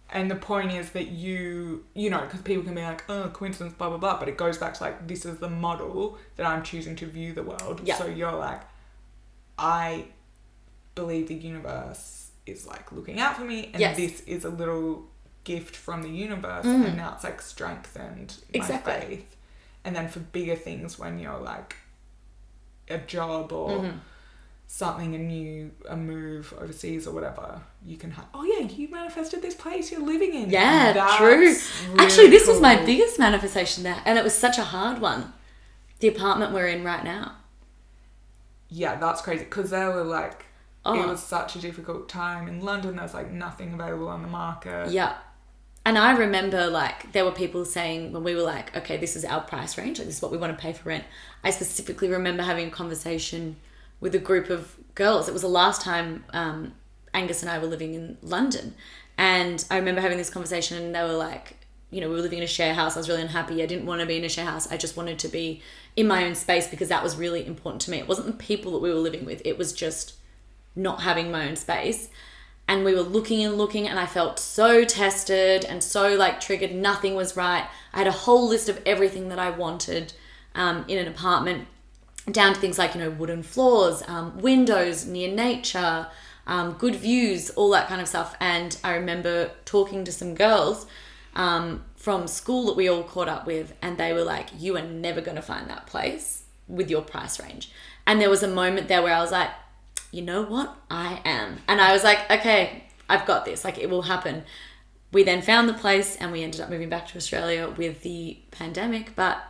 And the point is that you know, because people can be like, oh, coincidence, blah, blah, blah. But it goes back to like, this is the model that I'm choosing to view the world. Yeah. So you're like, I believe the universe is like looking out for me. And this is a little gift from the universe. And now it's like strengthened my faith. And then for bigger things, when you're like a job or something, a move overseas or whatever, you can have, oh yeah, you manifested this place you're living in. Yeah, true. Really actually, this was my biggest manifestation there, and it was such a hard one. The apartment we're in right now. Yeah, that's crazy, because they were like, it was such a difficult time in London. There's like nothing available on the market. Yeah. And I remember like there were people saying when we were like, okay, this is our price range, like this is what we want to pay for rent. I specifically remember having a conversation with a group of girls. It was the last time Angus and I were living in London, And I remember having this conversation and they were like, you know, we were living in a share house. I was really unhappy. I didn't want to be in a share house. I just wanted to be in my own space because that was really important to me. It wasn't the people that we were living with. It was just not having my own space. And we were looking and I felt so tested and so like triggered. Nothing was right. I had a whole list of everything that I wanted in an apartment, down to things like, you know, wooden floors, windows near nature, good views, all that kind of stuff. And I remember talking to some girls from school that we all caught up with, and they were like, you are never going to find that place with your price range. And there was a moment there where I was like, you know what? I am. And I was like, okay, I've got this. Like, it will happen. We then found the place and we ended up moving back to Australia with the pandemic, but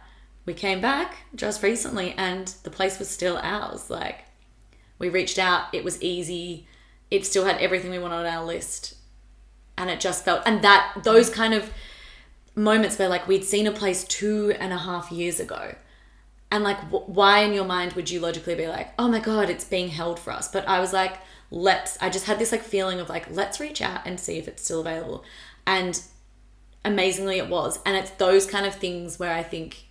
we came back just recently and the place was still ours. Like, we reached out, it was easy. It still had everything we wanted on our list. And it just felt, and that, those kind of moments where like we'd seen a place 2.5 years ago, and like, why in your mind would you logically be like, oh my God, it's being held for us? But I was like, I just had this like feeling of like, let's reach out and see if it's still available. And amazingly it was. And it's those kind of things where I think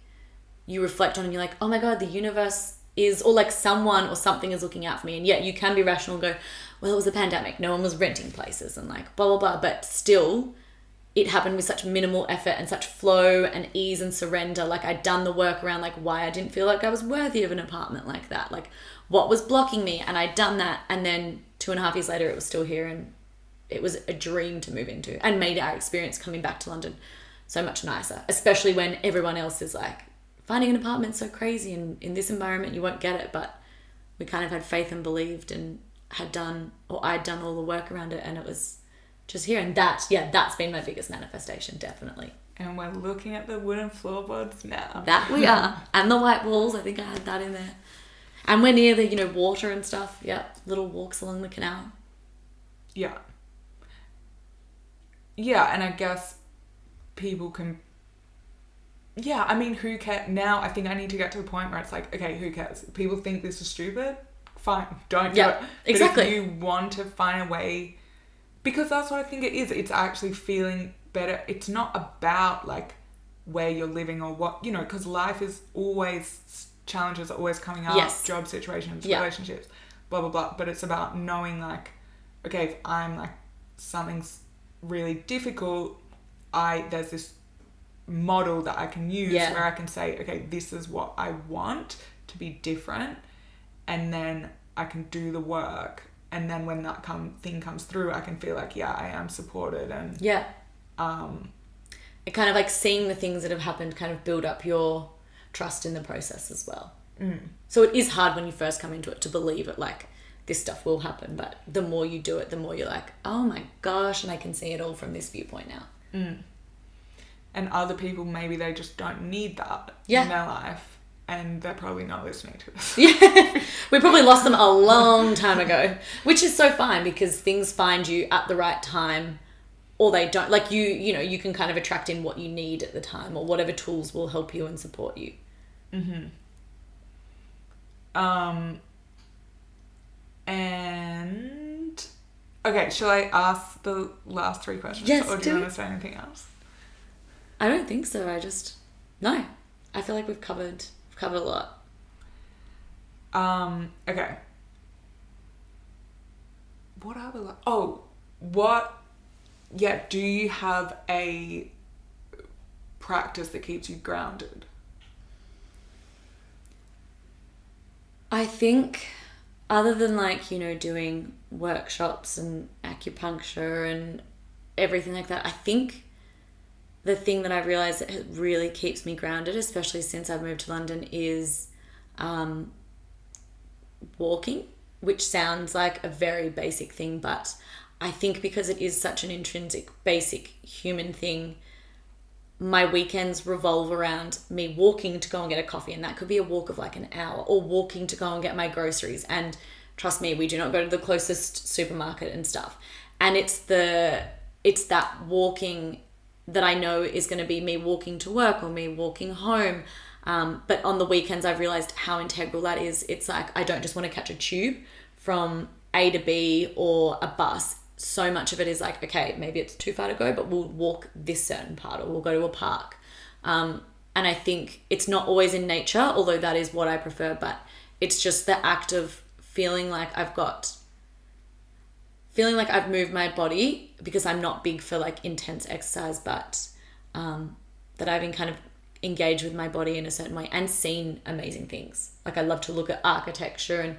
you reflect on and you're like, oh my God, the universe is, or like someone or something is looking out for me. And yet you can be rational and go, well, it was a pandemic. No one was renting places and like blah, blah, blah. But still, it happened with such minimal effort and such flow and ease and surrender. Like, I'd done the work around like why I didn't feel like I was worthy of an apartment like that. Like, what was blocking me? And I'd done that. And then 2.5 years later, it was still here. And it was a dream to move into, and made our experience coming back to London so much nicer, especially when everyone else is like, finding an apartment so crazy, and in this environment you won't get it. But we kind of had faith and believed and I'd done all the work around it, and it was just here. And that's been my biggest manifestation, definitely. And we're looking at the wooden floorboards now. That we are. And the white walls, I think I had that in there. And we're near the, you know, water and stuff. Yep, little walks along the canal. Yeah. Yeah, and I guess people can... Yeah, I mean, who cares? Now I think I need to get to the point where it's like, okay, who cares? People think this is stupid. Fine, don't do it. But exactly. If you want to find a way, because that's what I think it is. It's actually feeling better. It's not about like where you're living or what, you know, because life is always, challenges are always coming up. Yes. Job situations, relationships, blah, blah, blah. But it's about knowing like, okay, if I'm like, something's really difficult, there's this model that I can use where I can say, okay, this is what I want to be different, and then I can do the work, and then when that thing comes through, I can feel like, yeah, I am supported. And it kind of like seeing the things that have happened kind of build up your trust in the process as well. So it is hard when you first come into it to believe it, like this stuff will happen, but the more you do it, the more you're like, oh my gosh, and I can see it all from this viewpoint now. And other people, maybe they just don't need that in their life, and they're probably not listening to this. We probably lost them a long time ago, which is so fine, because things find you at the right time, or they don't. Like, you know, you can kind of attract in what you need at the time, or whatever tools will help you and support you. And okay, shall I ask the last 3 questions? Yes, or do you want to say anything else? I don't think so. No. I feel like we've covered a lot. Okay. What are the... do you have a practice that keeps you grounded? I think other than like, you know, doing workshops and acupuncture and everything like that, I think the thing that I realized that really keeps me grounded, especially since I've moved to London, is walking, which sounds like a very basic thing, but I think because it is such an intrinsic, basic human thing, my weekends revolve around me walking to go and get a coffee, and that could be a walk of like an hour, or walking to go and get my groceries. And trust me, we do not go to the closest supermarket and stuff. And it's that walking that I know is going to be me walking to work or me walking home. But on the weekends, I've realized how integral that is. It's like, I don't just want to catch a tube from A to B or a bus. so much of it is like, okay, maybe it's too far to go, but we'll walk this certain part, or we'll go to a park. And I think it's not always in nature, although that is what I prefer, but it's just the act of feeling like I've moved my body, because I'm not big for like intense exercise, but that I've been kind of engaged with my body in a certain way and seen amazing things. Like I love to look at architecture and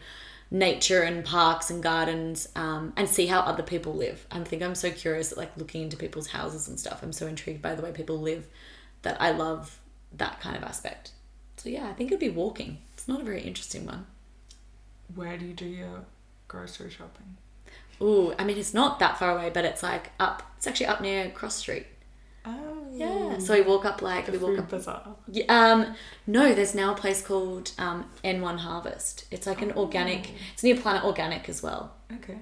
nature and parks and gardens, and see how other people live. I think I'm so curious at like looking into people's houses and stuff. I'm so intrigued by the way people live that I love that kind of aspect. So yeah, I think it'd be walking. It's not a very interesting one. Where do you do your grocery shopping? Ooh, I mean, it's not that far away, but it's like it's actually up near Cross Street. Oh. Yeah. So we walk up like, The Fruit Bazaar. Yeah, no, there's now a place called N1 Harvest. It's like an organic, it's near Planet Organic as well. Okay.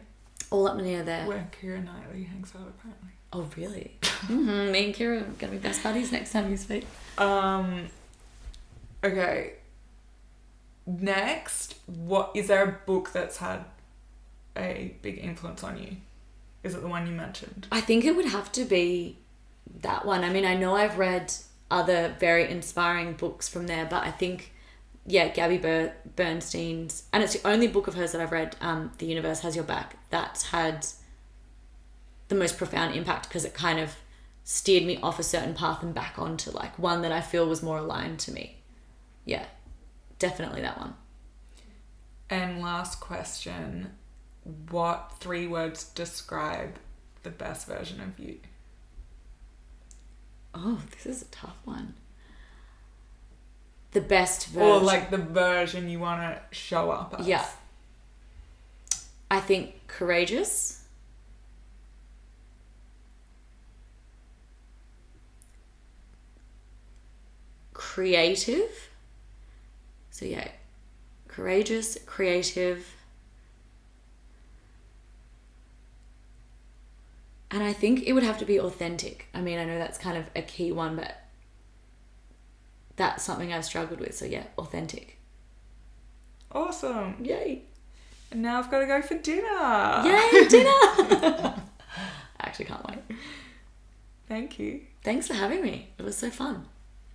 All up near there. Where Keira Knightley hangs out, apparently. Oh, really? Mm-hmm. Me and Kira are going to be best buddies next time you speak. Okay. Next, what is there a book that's had a big influence on you? Is it the one you mentioned? I think it would have to be that one. I mean, I know I've read other very inspiring books from there, but I think, yeah, Gabby Bernstein's, and it's the only book of hers that I've read, The Universe Has Your Back, that's had the most profound impact, because it kind of steered me off a certain path and back onto like one that I feel was more aligned to me. Yeah, definitely that one. And last question, what 3 words describe the best version of you? Oh, this is a tough one. The best version. Or like the version you want to show up as. Yeah. I think courageous. Creative. So yeah, courageous, creative. And I think it would have to be authentic. I mean, I know that's kind of a key one, but that's something I've struggled with. So yeah, authentic. Awesome. Yay. And now I've got to go for dinner. Yay, dinner. I actually can't wait. Thank you. Thanks for having me. It was so fun.